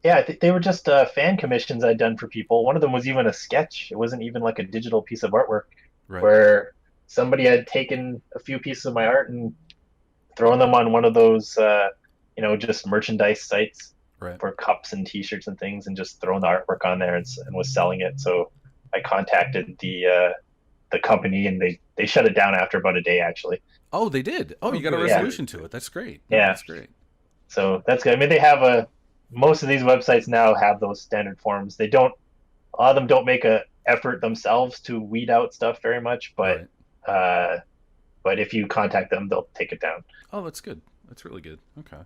I think they were just fan commissions I'd done for people. One of them was even a sketch. It wasn't even like a digital piece of artwork, where somebody had taken a few pieces of my art and thrown them on one of those, just merchandise sites for cups and T-shirts and things, and just thrown the artwork on there and was selling it. So I contacted the company, and they shut it down after about a day, actually. Oh, they did. Oh, you got a resolution to it. That's great. Yeah, that's great. So that's good. I mean, they have most of these websites now have those standard forms. A lot of them don't make a effort themselves to weed out stuff very much, but if you contact them, they'll take it down. Oh, that's good. That's really good. Okay.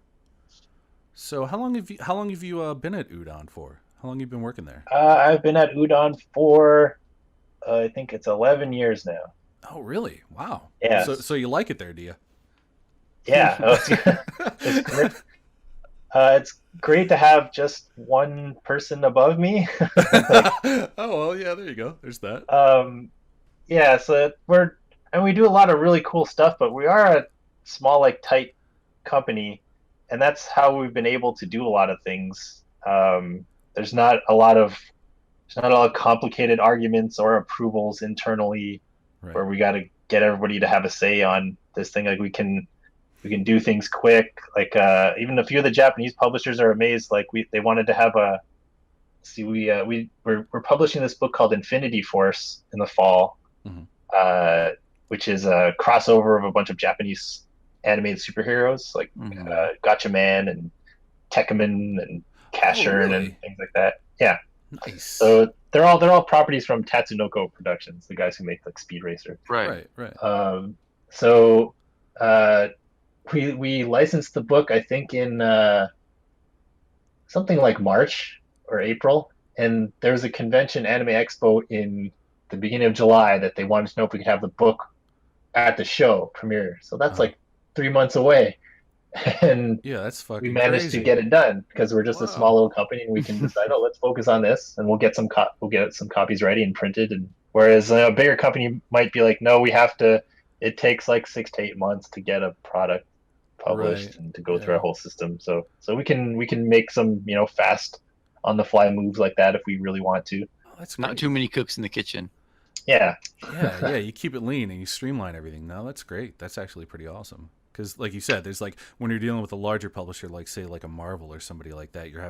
So how long have you been at Udon for? How long have you been working there? I've been at Udon for I think it's 11 years now. Oh, really? Wow. Yeah. So you like it there, do you? Yeah. It's great. It's great to have just one person above me. Oh, well, yeah, there you go. There's that. Yeah, so we do a lot of really cool stuff, but we are a small, tight company, and that's how we've been able to do a lot of things. There's not a lot of complicated arguments or approvals internally where we got to get everybody to have a say on this thing. Like we can do things quick. Like even a few of the Japanese publishers are amazed. Like they wanted to have we're publishing this book called Infinity Force in the fall, which is a crossover of a bunch of Japanese animated superheroes like Gatchaman and Tekkaman and Casshern and things like that. Yeah. Nice. So they're all properties from Tatsunoko Productions, the guys who make like Speed Racer. Right. So we licensed the book, I think, in something like March or April, and there was a convention, Anime Expo, in the beginning of July that they wanted to know if we could have the book at the show premiere. So that's like 3 months away. And yeah, that's fucking we managed crazy. to get it done because we're just a small little company, and we can decide, let's focus on this, and we'll get some copies ready and printed. And whereas a bigger company might be like, no, we have to it takes like 6 to 8 months to get a product published Right. and to go through Yeah. our whole system. So we can make some fast on the fly moves like that if we really want to. Oh, that's Not great. too many cooks in the kitchen. Yeah. Yeah. You keep it lean and you streamline everything. No, that's great. That's actually pretty awesome. Because, like you said, there's like when you're dealing with a larger publisher, like say like a Marvel or somebody like that, you're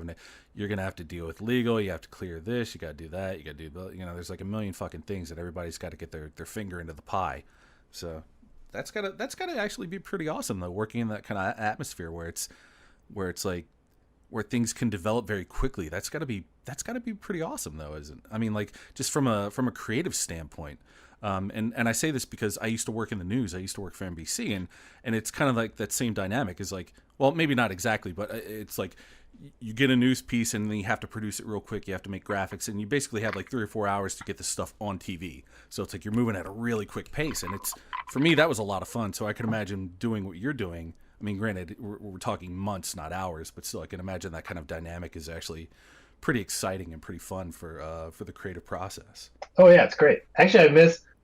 gonna have to deal with legal. You have to clear this. You got to do that. You got to do there's like a million fucking things that everybody's got to get their finger into the pie. So that's gotta actually be pretty awesome though, working in that kind of atmosphere where it's like where things can develop very quickly. That's gotta be pretty awesome though, isn't? I mean, like just from a creative standpoint. And I say this because I used to work in the news. I used to work for NBC, and it's kind of like that same dynamic is like, well, maybe not exactly, but it's like you get a news piece and then you have to produce it real quick. You have to make graphics, and you basically have like 3 or 4 hours to get this stuff on TV. So it's like you're moving at a really quick pace, and it's for me that was a lot of fun. So I can imagine doing what you're doing. I mean, granted, we're talking months, not hours, but still, I can imagine that kind of dynamic is actually pretty exciting and pretty fun for the creative process. Oh yeah, it's great. Actually,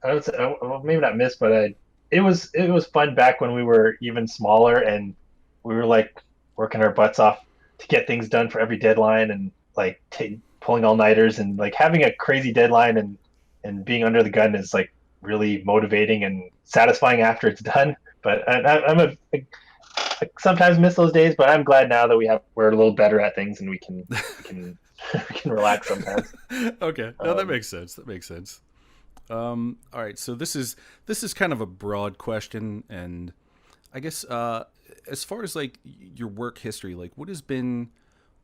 I would say, well, maybe not miss, but it was fun back when we were even smaller and we were like working our butts off to get things done for every deadline and like pulling all nighters and like having a crazy deadline and being under the gun is like really motivating and satisfying after it's done. But I sometimes miss those days, but I'm glad now that we're a little better at things and we can relax sometimes. Okay, no, that makes sense. That makes sense. All right, so this is kind of a broad question, and I guess as far as like your work history, like what has been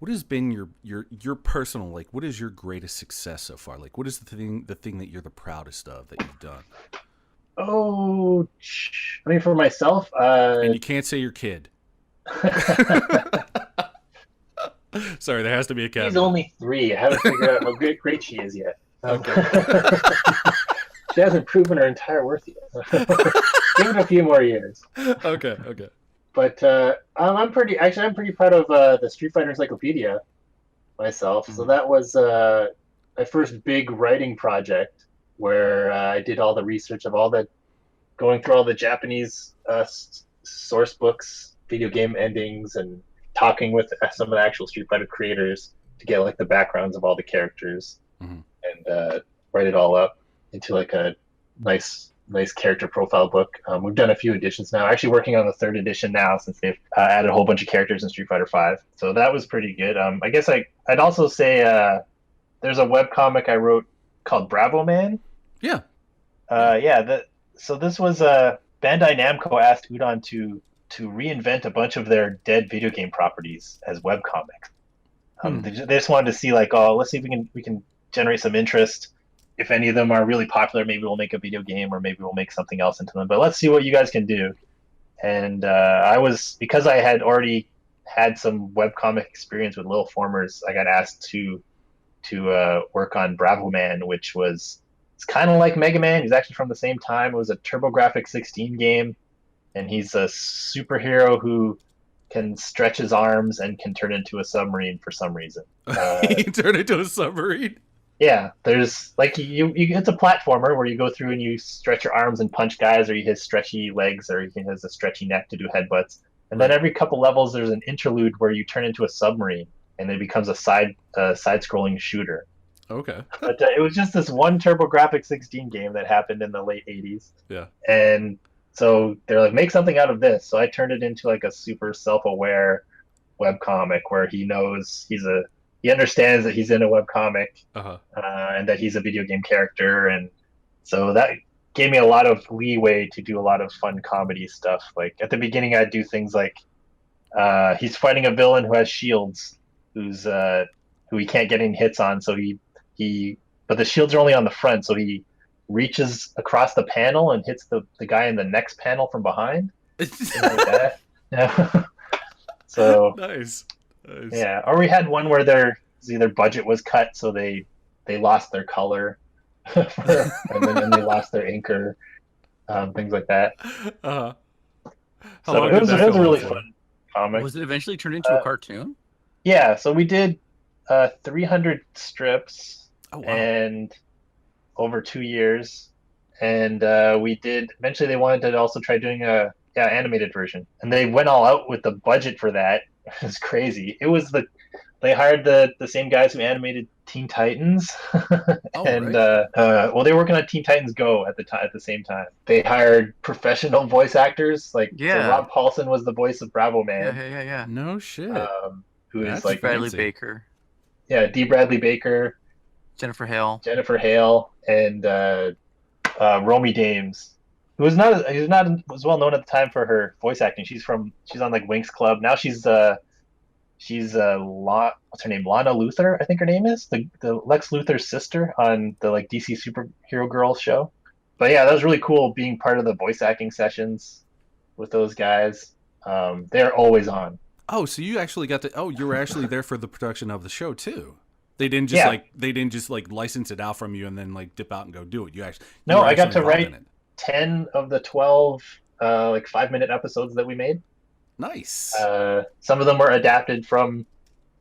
your personal, like what is your greatest success so far? Like what is the thing that you're the proudest of that you've done? Oh, I mean, for myself, And you can't say your kid. Sorry, there has to be a she's caveat. only 3. I haven't figured out how great she is yet. Okay. She hasn't proven her entire worth yet. Give it a few more years. Okay. Okay. But I'm pretty proud of the Street Fighter Encyclopedia myself. So Mhm. that was my first big writing project where I did all the research of going through all the Japanese source books, video game endings, and talking with some of the actual Street Fighter creators to get like the backgrounds of all the characters Mhm. and write it all up into like a nice character profile book. We've done a few editions now. Actually, working on the 3rd edition now since they've added a whole bunch of characters in Street Fighter V. So that was pretty good. I guess I'd also say there's a webcomic I wrote called Bravo Man. Yeah. Yeah. So this was Bandai Namco asked Udon to reinvent a bunch of their dead video game properties as webcomics. They just wanted to see like, oh, let's see if we can generate some interest. If any of them are really popular, maybe we'll make a video game or maybe we'll make something else into them. But let's see what you guys can do. And because I had already had some webcomic experience with Lil Formers, I got asked to work on Bravo Man, which it's kind of like Mega Man. He's actually from the same time. It was a TurboGrafx-16 game, and he's a superhero who can stretch his arms and can turn into a submarine for some reason. He turned into a submarine. Yeah, there's like it's a platformer where you go through and you stretch your arms and punch guys, or he has stretchy legs, or he has a stretchy neck to do headbutts. And then every couple levels, there's an interlude where you turn into a submarine, and it becomes a side-scrolling shooter. Okay. But it was just this one TurboGrafx-16 game that happened in the late '80s, Yeah. and so they're like, make something out of this. So I turned it into like a super self-aware webcomic where he understands that he's in a webcomic Uh-huh. and that he's a video game character. And so that gave me a lot of leeway to do a lot of fun comedy stuff. Like at the beginning, I'd do things like he's fighting a villain who has shields, who he can't get any hits on. So but the shields are only on the front. So he reaches across the panel and hits the guy in the next panel from behind. Things like that. Yeah. So Nice. yeah, or we had one where their budget was cut, so they lost their color, and then they lost their inker, things like that. Uh-huh. How So long it did was that a go on really for? fun comic. Was it eventually turned into a cartoon? Yeah, so we did 300 strips Oh wow. and over 2 years, and we did. Eventually, they wanted to also try doing a animated version, and they went all out with the budget for that. It was crazy. They hired the same guys who animated Teen Titans, and right. well, they were working on Teen Titans Go at the same time. They hired professional voice actors, so Yeah. Rob Paulson was the voice of Bravo Man, Yeah. No shit. who is That's like Bradley fancy. Baker, D. Bradley Baker, Jennifer Hale. Jennifer Hale, and Romy Dames, who was not was well known at the time for her voice acting. She's on like Winx Club now. She's what's her name? Lana Luthor, I think her name is the Lex Luthor's sister on the like DC Superhero Girls show. But yeah, that was really cool being part of the voice acting sessions with those guys. They're always on. Oh, so you actually got to? Oh, you were actually there for the production of the show too. They didn't just like license it out from you and then like dip out and go do it. You No, were I got actually to involved write in it. 10 of the 12 like 5-minute episodes that we made. Nice. Some of them were adapted from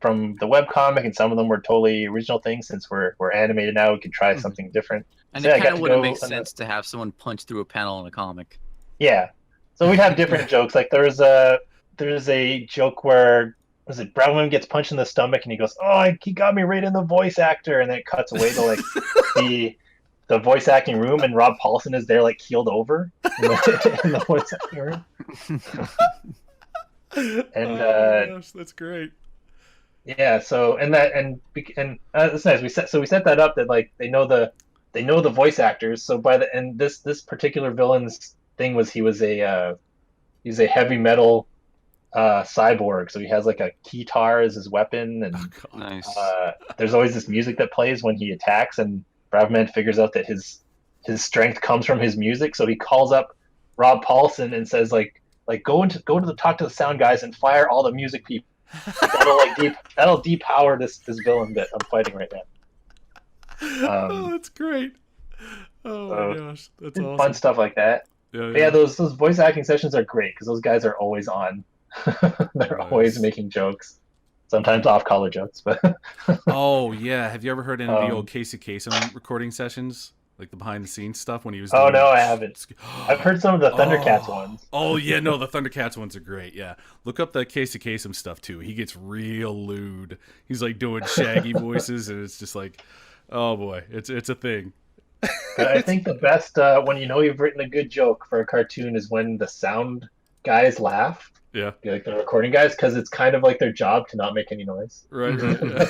the webcomic, and some of them were totally original things. Since we're animated now, we can try something different. And So it I kind got of to wouldn't go make on sense to have someone punch through a panel in a comic. Yeah, so we'd have different jokes. Like there's a joke where was it Brownman gets punched in the stomach and he goes, "Oh, he got me right in the voice actor," and then it cuts away to like the voice acting room, and Rob Paulson is there like keeled over in the voice acting room. And oh gosh, that's great. yeah, so that's nice. We set that up that like they know the voice actors. So by the end, this particular villain's thing was he's a heavy metal cyborg. So he has like a keytar as his weapon, and Oh, God. Nice. there's always this music that plays when he attacks. And Bravman figures out that his strength comes from his music. So he calls up Rob Paulson and says like go to talk to the sound guys and fire all the music people. That'll depower this villain that I'm fighting right now. Oh, that's great. Oh my gosh, that's awesome. Fun stuff like that. Yeah, But yeah, those voice acting sessions are great because those guys are always on. They're always Nice. making jokes, sometimes off-color jokes. But Oh yeah, have you ever heard any of the old Casey Kasem recording sessions, like the behind-the-scenes stuff when he was? oh doing... no, I haven't. I've heard some of the Thundercats ones. Oh yeah, no, the Thundercats ones are great. Yeah, look up the Casey Kasem stuff too. He gets real lewd. He's like doing Shaggy voices, and it's just like, oh boy, it's a thing. But I think the best when you know you've written a good joke for a cartoon is when the sound guys laugh. Yeah, Like the recording guys, because it's kind of like their job to not make any noise. right. Yeah.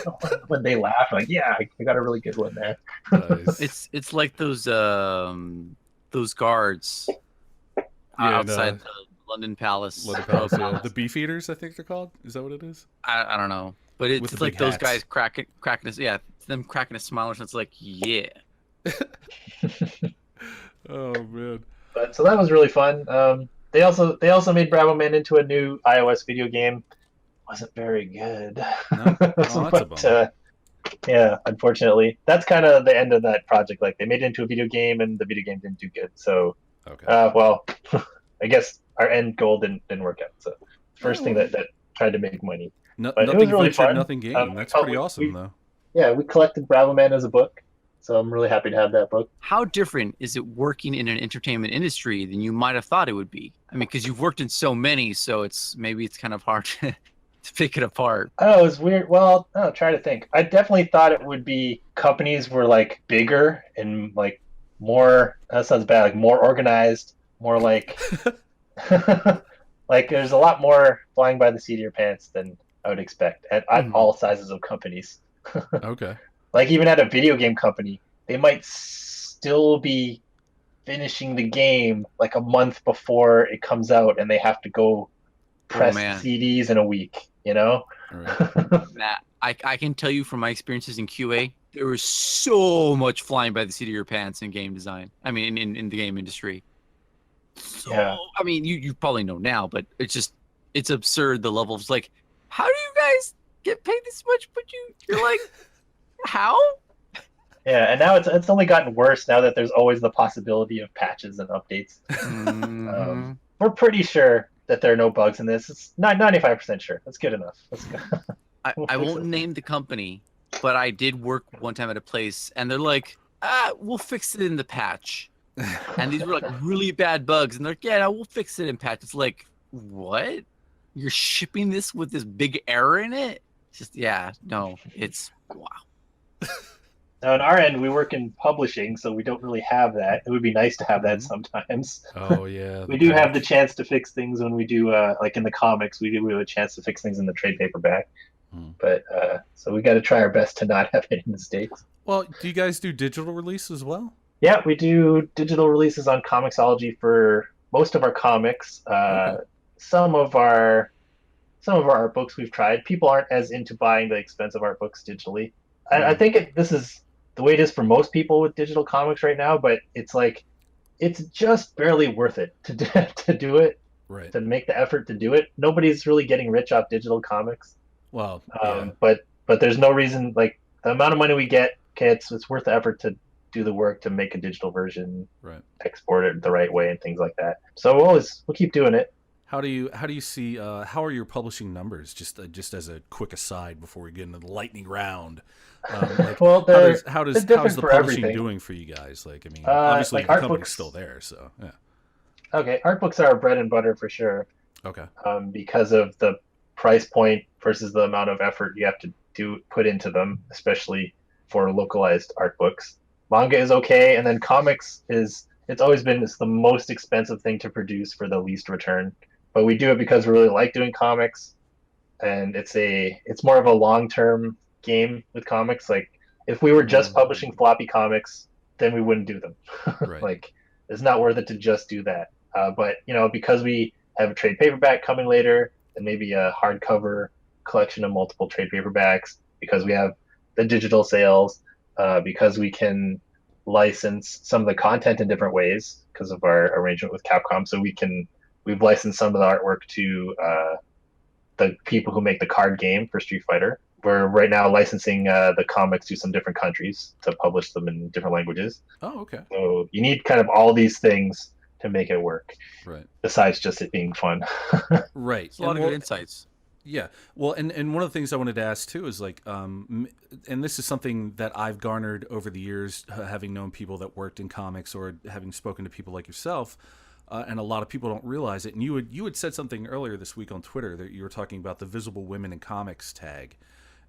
When they laugh, like, yeah, I got a really good one there. Nice. It's like those guards outside the London Palace. London Palace, yeah. The beef eaters, I think they're called. Is that what it is? I don't know, but With it's the like big those hats. guys cracking us. Yeah, them cracking a smile, and it's like, yeah. Oh man. But so that was really fun. They also made Bravo Man into a new iOS video game. Wasn't very good. No? Oh, that's a bummer. Yeah, unfortunately, that's kind of the end of that project. Like they made it into a video game, and the video game didn't do good. So, Okay. well, I guess our end goal didn't work out. So, first Oh, thing that tried to make money. No, but it nothing was really ventured, fun. nothing gained. That's pretty awesome, though. Yeah, we collected Bravo Man as a book, so I'm really happy to have that book. How different is it working in an entertainment industry than you might have thought it would be? I mean, because you've worked in so many, so it's kind of hard to pick it apart. Oh, it was weird. Well, I'll try to think. I definitely thought it would be companies were like bigger and like more. That sounds bad. Like more organized, more like like there's a lot more flying by the seat of your pants than I would expect at all sizes of companies. Okay. Like even at a video game company, they might still be finishing the game like a month before it comes out, and they have to go press CDs in a week. You know? Right. Matt, I can tell you from my experiences in QA, there was so much flying by the seat of your pants in game design. I mean, in the game industry. So, Yeah. I mean, you probably know now, but it's absurd the levels. Like, how do you guys get paid this much? But you're like, how? Yeah, and now it's only gotten worse now that there's always the possibility of patches and updates. Mm-hmm. We're pretty sure that there are no bugs in this. It's not 95% sure. That's good enough. That's good. I won't name the company, but I did work one time at a place, and they're like, we'll fix it in the patch. And these were like really bad bugs, and they're like, yeah, no, we'll fix it in patch. It's like, what? You're shipping this with this big error in it? Just yeah, no, it's wow. Now, on our end, we work in publishing, so we don't really have that. It would be nice to have that sometimes. Oh yeah, We do have the chance to fix things when we do, like in the comics, we have a chance to fix things in the trade paperback. But so we got to try our best to not have any mistakes. Well, do you guys do digital release as well? Yeah, we do digital releases on Comixology for most of our comics. Okay. Some of our art books we've tried. People aren't as into buying the expensive art books digitally. I think this is the way it is for most people with digital comics right now. But it's like it's just barely worth it to do it. Right. To make the effort to do it. Nobody's really getting rich off digital comics. Well, yeah. But there's no reason, like the amount of money we get, okay, it's worth the effort to do the work to make a digital version, right, export it the right way and things like that. So we'll keep doing it. How do you see how are your publishing numbers? Just as a quick aside before we get into the lightning round. Like, well, how is the publishing everything. doing for you guys? Like, I mean, obviously like the art company's books, still there, so yeah. Okay, art books are our bread and butter for sure. Okay. Because of the price point versus the amount of effort you have to put into them, especially for localized art books. Manga is okay, and then comics it's always been the most expensive thing to produce for the least return. But we do it because we really like doing comics, and it's more of a long-term game with comics. Like if we were just publishing floppy comics, then we wouldn't do them. Right. Like it's not worth it to just do that. But because we have a trade paperback coming later, and maybe a hardcover collection of multiple trade paperbacks, because we have the digital sales, because we can license some of the content in different ways because of our arrangement with Capcom. So we've licensed some of the artwork to the people who make the card game for Street Fighter. We're right now licensing the comics to some different countries to publish them in different languages. Oh, okay. So you need kind of all these things to make it work. Right. Besides just it being fun. Right. It's a lot of good insights. Yeah. Well, and one of the things I wanted to ask too is like, and this is something that I've garnered over the years, having known people that worked in comics or having spoken to people like yourself, and a lot of people don't realize it. And you had said something earlier this week on Twitter that you were talking about the Visible Women in Comics tag,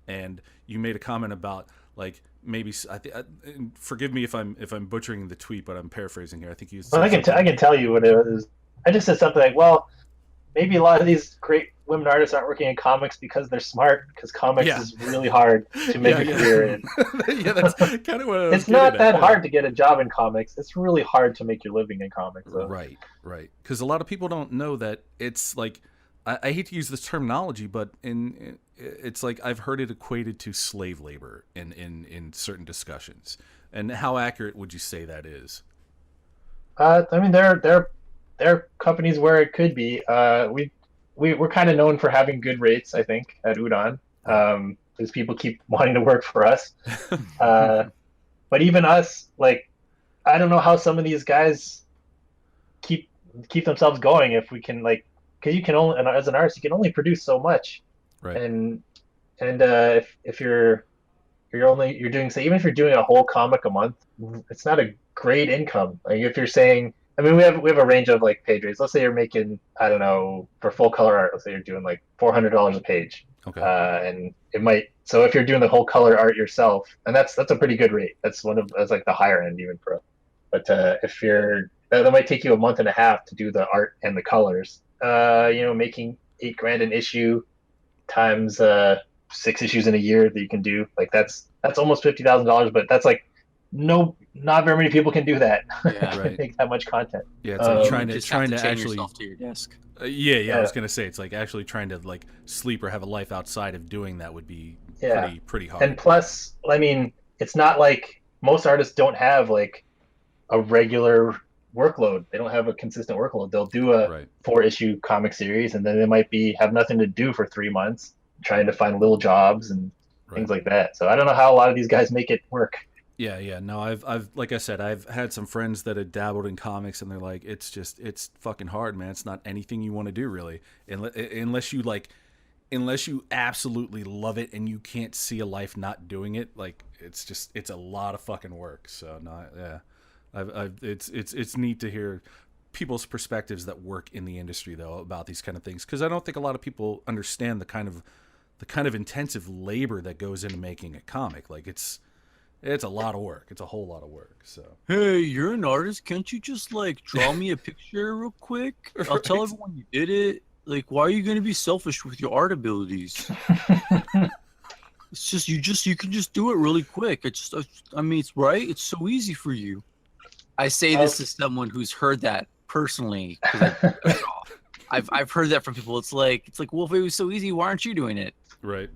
and you made a comment about like maybe forgive me if I'm butchering the tweet, but I'm paraphrasing here. I think you. Well, I can tell you what it was. I just said something like, well, maybe a lot of these great women artists aren't working in comics because they're smart, because comics is really hard to make a career in. Yeah, that's kind of what I was It's not that hard to get a job in comics. It's really hard to make your living in comics. Though. Right. Because a lot of people don't know that it's like, I hate to use this terminology, but it's like I've heard it equated to slave labor in certain discussions. And how accurate would you say that is? I mean, there are companies where it could be. We're kind of known for having good rates, I think, at Udon, because people keep wanting to work for us. But even us, like, I don't know how some of these guys keep themselves going if we can, like, because you can only, as an artist, you can only produce so much. Right. And if you're doing, say, even if you're doing a whole comic a month, it's not a great income. Like if you're saying, I mean, we have a range of like page rates. Let's say you're making, I don't know, for full color art, let's say you're doing like $400 a page. Okay. And it might, so if you're doing the whole color art yourself, and that's a pretty good rate. That's like the higher end even for us. But if that might take you a month and a half to do the art and the colors. Making $8,000 an issue times 6 issues in a year that you can do, like that's almost $50,000. But that's like not very many people can do that. Yeah, right. Make that much content. Yeah, it's like trying to chain actually yourself to your desk. Yeah. I was gonna say it's like actually trying to like sleep or have a life outside of doing that would be pretty hard. And plus, I mean, it's not like most artists don't have like a regular workload. They don't have a consistent workload. They'll do a 4-issue comic series, and then they might have nothing to do for 3 months, trying to find little jobs and things like that. So I don't know how a lot of these guys make it work. Yeah. No, I've like I said, I've had some friends that had dabbled in comics, and they're like, it's fucking hard, man. It's not anything you want to do really, unless you absolutely love it and you can't see a life not doing it. Like it's a lot of fucking work. So no, yeah. It's neat to hear people's perspectives that work in the industry though about these kind of things, because I don't think a lot of people understand the kind of intensive labor that goes into making a comic. Like it's a lot of work. It's a whole lot of work. So Hey, you're an artist. Can't you just like draw me a picture real quick? I'll tell everyone you did it. Like, why are you going to be selfish with your art abilities? It's just you can just do it really quick. I mean, it's right. It's so easy for you. I say this as someone who's heard that personally. 'Cause I've heard that from people. It's like, well, if it was so easy, why aren't you doing it? right.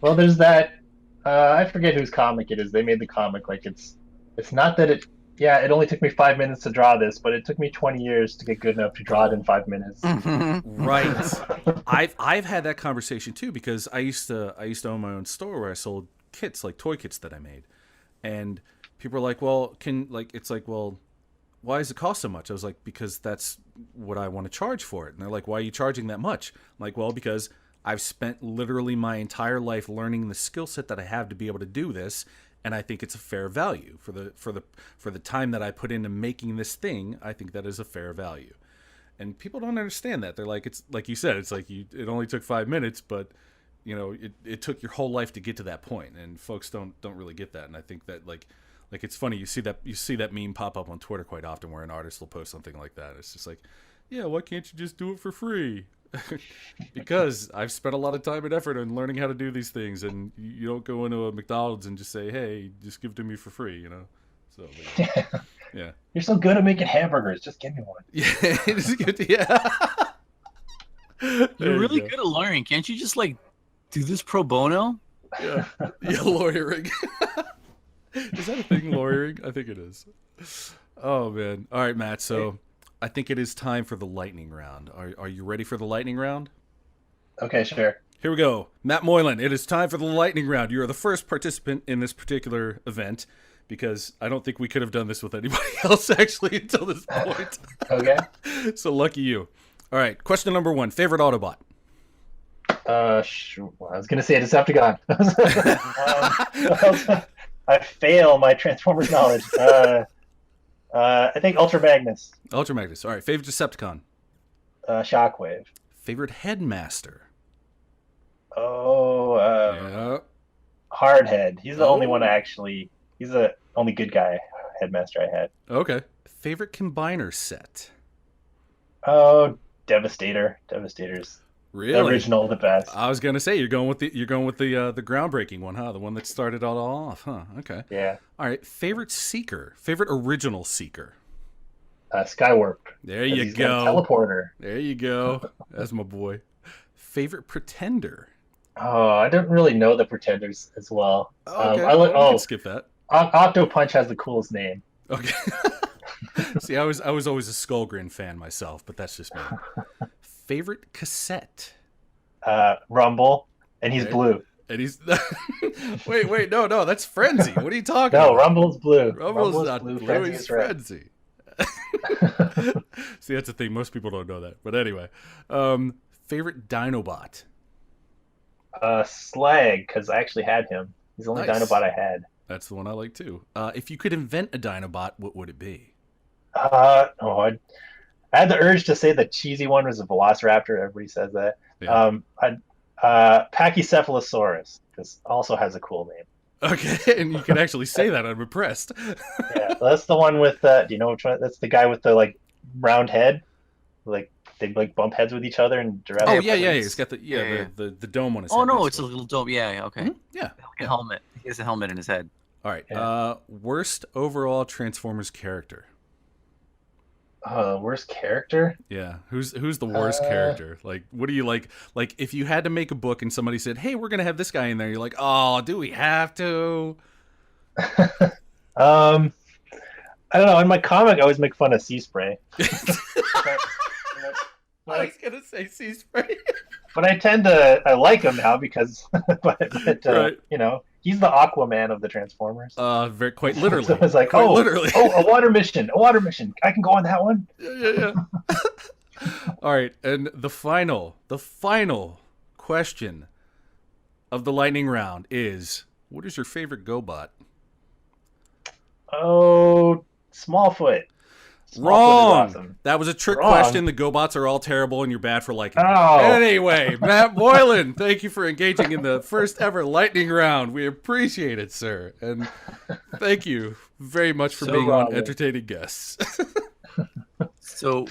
Well, there's that. I forget whose comic it is. They made the comic like it's not that it. Yeah, it only took me 5 minutes to draw this, but it took me 20 years to get good enough to draw it in 5 minutes. Right. I've had that conversation too, because I used to own my own store where I sold kits, like toy kits that I made, and people are like, well, well, why does it cost so much? I was like, because that's what I want to charge for it. And they're like, why are you charging that much? I'm like, well, because I've spent literally my entire life learning the skill set that I have to be able to do this, and I think it's a fair value for the time that I put into making this thing. I think that is a fair value. And people don't understand that. They're like, it's like you said, it's like it only took 5 minutes, but it took your whole life to get to that point, and folks don't really get that. And I think that like it's funny, you see that meme pop up on Twitter quite often where an artist will post something like that. It's just like, yeah, why can't you just do it for free? Because I've spent a lot of time and effort in learning how to do these things, and you don't go into a McDonald's and just say, hey, just give it to me for free, So, yeah. You're so good at making hamburgers. Just give me one. Yeah, it's good. Yeah. You're really good at lawyering. Can't you just like do this pro bono? Yeah, lawyering. Is that a thing, lawyering? I think it is. Oh man! All right, Matt. So I think it is time for the lightning round. Are you ready for the lightning round? Okay, sure. Here we go. Matt Moylan, it is time for the lightning round. You are the first participant in this particular event, because I don't think we could have done this with anybody else actually until this point. Okay. So lucky you. All right. Question number 1. Favorite Autobot? Well, I was gonna say a Decepticon. I fail my Transformers knowledge. I think Ultra Magnus. Ultra Magnus. All right. Favorite Decepticon? Shockwave. Favorite Headmaster? Yeah. Hardhead. He's the only one he's the only good guy headmaster I had. Okay. Favorite Combiner set? Oh, Devastator. Devastator's really the original, the best. I was gonna say you're going with the groundbreaking one, huh? The one that started it all off, huh? Okay. Yeah. All right. Favorite Seeker? Favorite original Seeker? Skywarp. There you He's go. got a teleporter. There you go. That's my boy. Favorite Pretender? Oh, I don't really know the Pretenders as well. Okay. We can skip that. Octo Punch has the coolest name. Okay. See, I was always a Skullgrin fan myself, but that's just me. Favorite cassette? Rumble, and he's blue. And he's wait, no, that's Frenzy. What are you talking No, about? Rumble's blue. Rumble's not blue. Frenzy He's is red. Frenzy. See, that's the thing. Most people don't know that. But anyway, favorite Dinobot? Slag, because I actually had him. He's the only Nice. Dinobot I had. That's the one I like too. If you could invent a Dinobot, what would it be? I had the urge to say the cheesy one was a Velociraptor. Everybody says that. Yeah. Pachycephalosaurus, because also has a cool name. Okay, and you can actually say that. I'm impressed. Yeah, that's the one with. Do you know which one? That's the guy with the like round head. Like they like bump heads with each other and Jurassic. Oh yeah. He's got the dome on his head. Oh no, basically. it's a little dome. Yeah, okay. Yeah. Like a helmet. He has a helmet in his head. All right. Yeah. Worst overall Transformers character. Worst character? Yeah. Who's the worst character? Like, what do you like? Like, if you had to make a book and somebody said, "Hey, we're gonna have this guy in there," you're like, "Oh, do we have to?" I don't know. In my comic, I always make fun of Sea Spray. I was gonna say Sea Spray. But I like him now because, Right. he's the Aquaman of the Transformers. Very quite literally. So it's like, Quite literally. a water mission. I can go on that one. Yeah. All right, and the final question of the lightning round is: what is your favorite Gobot? Oh, Smallfoot. Smallfoot Wrong. is awesome. That was a trick Wrong. question. The Gobots are all terrible, and you're bad for liking them. Oh. Anyway, Matt Moylan, thank you for engaging in the first ever lightning round. We appreciate it, sir, and thank you very much for being on Entertaining Guests. So,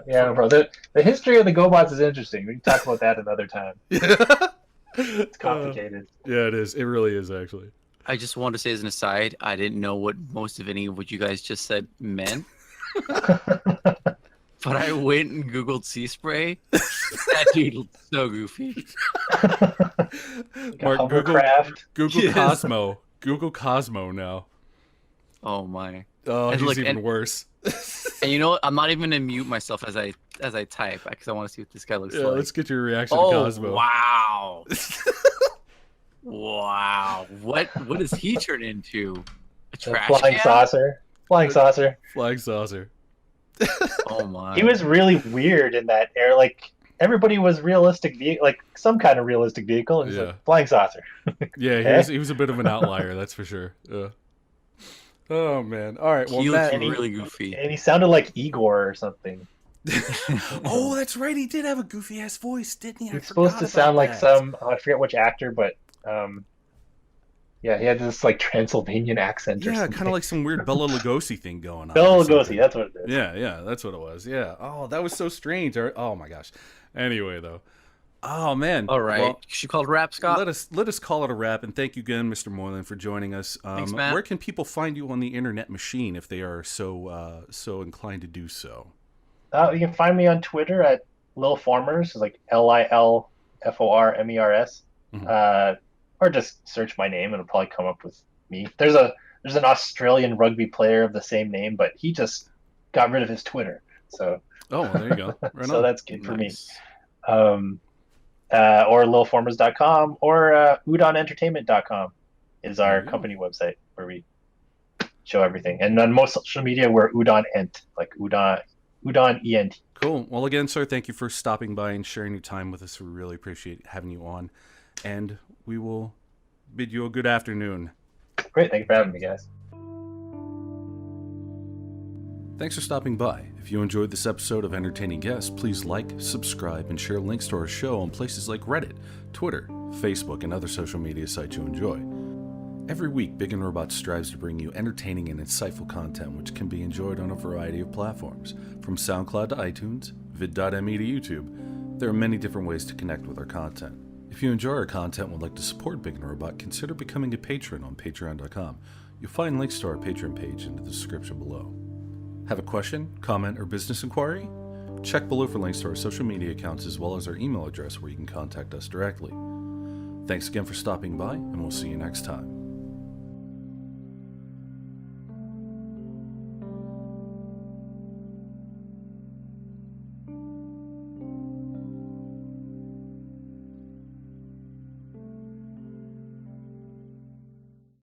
yeah, bro. The history of the Gobots is interesting. We can talk about that another time. It's complicated. Yeah, it is. It really is, actually. I just want to say as an aside, I didn't know what most of any of what you guys just said meant. But I went and Googled sea spray. That dude looks so goofy. Mark, Google Yes. Cosmo. Google Cosmo now. Oh my. Oh, And he's look, even worse. And you know what? I'm not even gonna mute myself as I type because I want to see what this guy looks Yeah, like. let's get your reaction to Oh Cosmo. wow. Wow. What does he turn into? A trash Flying can? saucer. Flying saucer. Flying saucer. Oh my. He was really weird in that era. Like everybody was realistic, like some kind of realistic vehicle. And he's Yeah. like flying saucer. Yeah, he was a bit of an outlier, that's for sure. Yeah. Oh man. All right. Well, He looks Matt. really goofy. And he sounded like Igor or something. Oh, that's right. He did have a goofy ass voice, didn't he? He was supposed to sound like some I forget which actor, but yeah, he had this like Transylvanian accent. Or Yeah, something. kind of like some weird Bela Lugosi thing going on. Bela or Lugosi. something. That's what it is. Yeah, that's what it was. Yeah. Oh, that was so strange. Oh my gosh. Anyway, though. Oh man. All right. Well, She called rap, Scott. let us call it a wrap, and thank you again, Mr. Moylan, for joining us. Thanks, Matt. Where can people find you on the internet machine if they are so inclined to do so? You can find me on Twitter at Lil Formers, like LILFORMERS, Mhm. or just search my name and it'll probably come up with me. There's an Australian rugby player of the same name, but he just got rid of his Twitter, so Oh, well, there you go. Right so on. that's good for me. Nice. Or lilformers.com or udonentertainment.com is There our you go. company website where we show everything. And on most social media, we're udonent, like udon ENT. Cool. Well, again, sir, thank you for stopping by and sharing your time with us. We really appreciate having you on. And we will bid you a good afternoon. Great, thank you for having me, guys. Thanks for stopping by. If you enjoyed this episode of Entertaining Guests, please like, subscribe, and share links to our show on places like Reddit, Twitter, Facebook, and other social media sites you enjoy. Every week, Big and Robot strives to bring you entertaining and insightful content which can be enjoyed on a variety of platforms, from SoundCloud to iTunes, vid.me to YouTube. There are many different ways to connect with our content. If you enjoy our content and would like to support Big and Robot, consider becoming a patron on patreon.com. You'll find links to our Patreon page in the description below. Have a question, comment, or business inquiry? Check below for links to our social media accounts as well as our email address where you can contact us directly. Thanks again for stopping by, and we'll see you next time.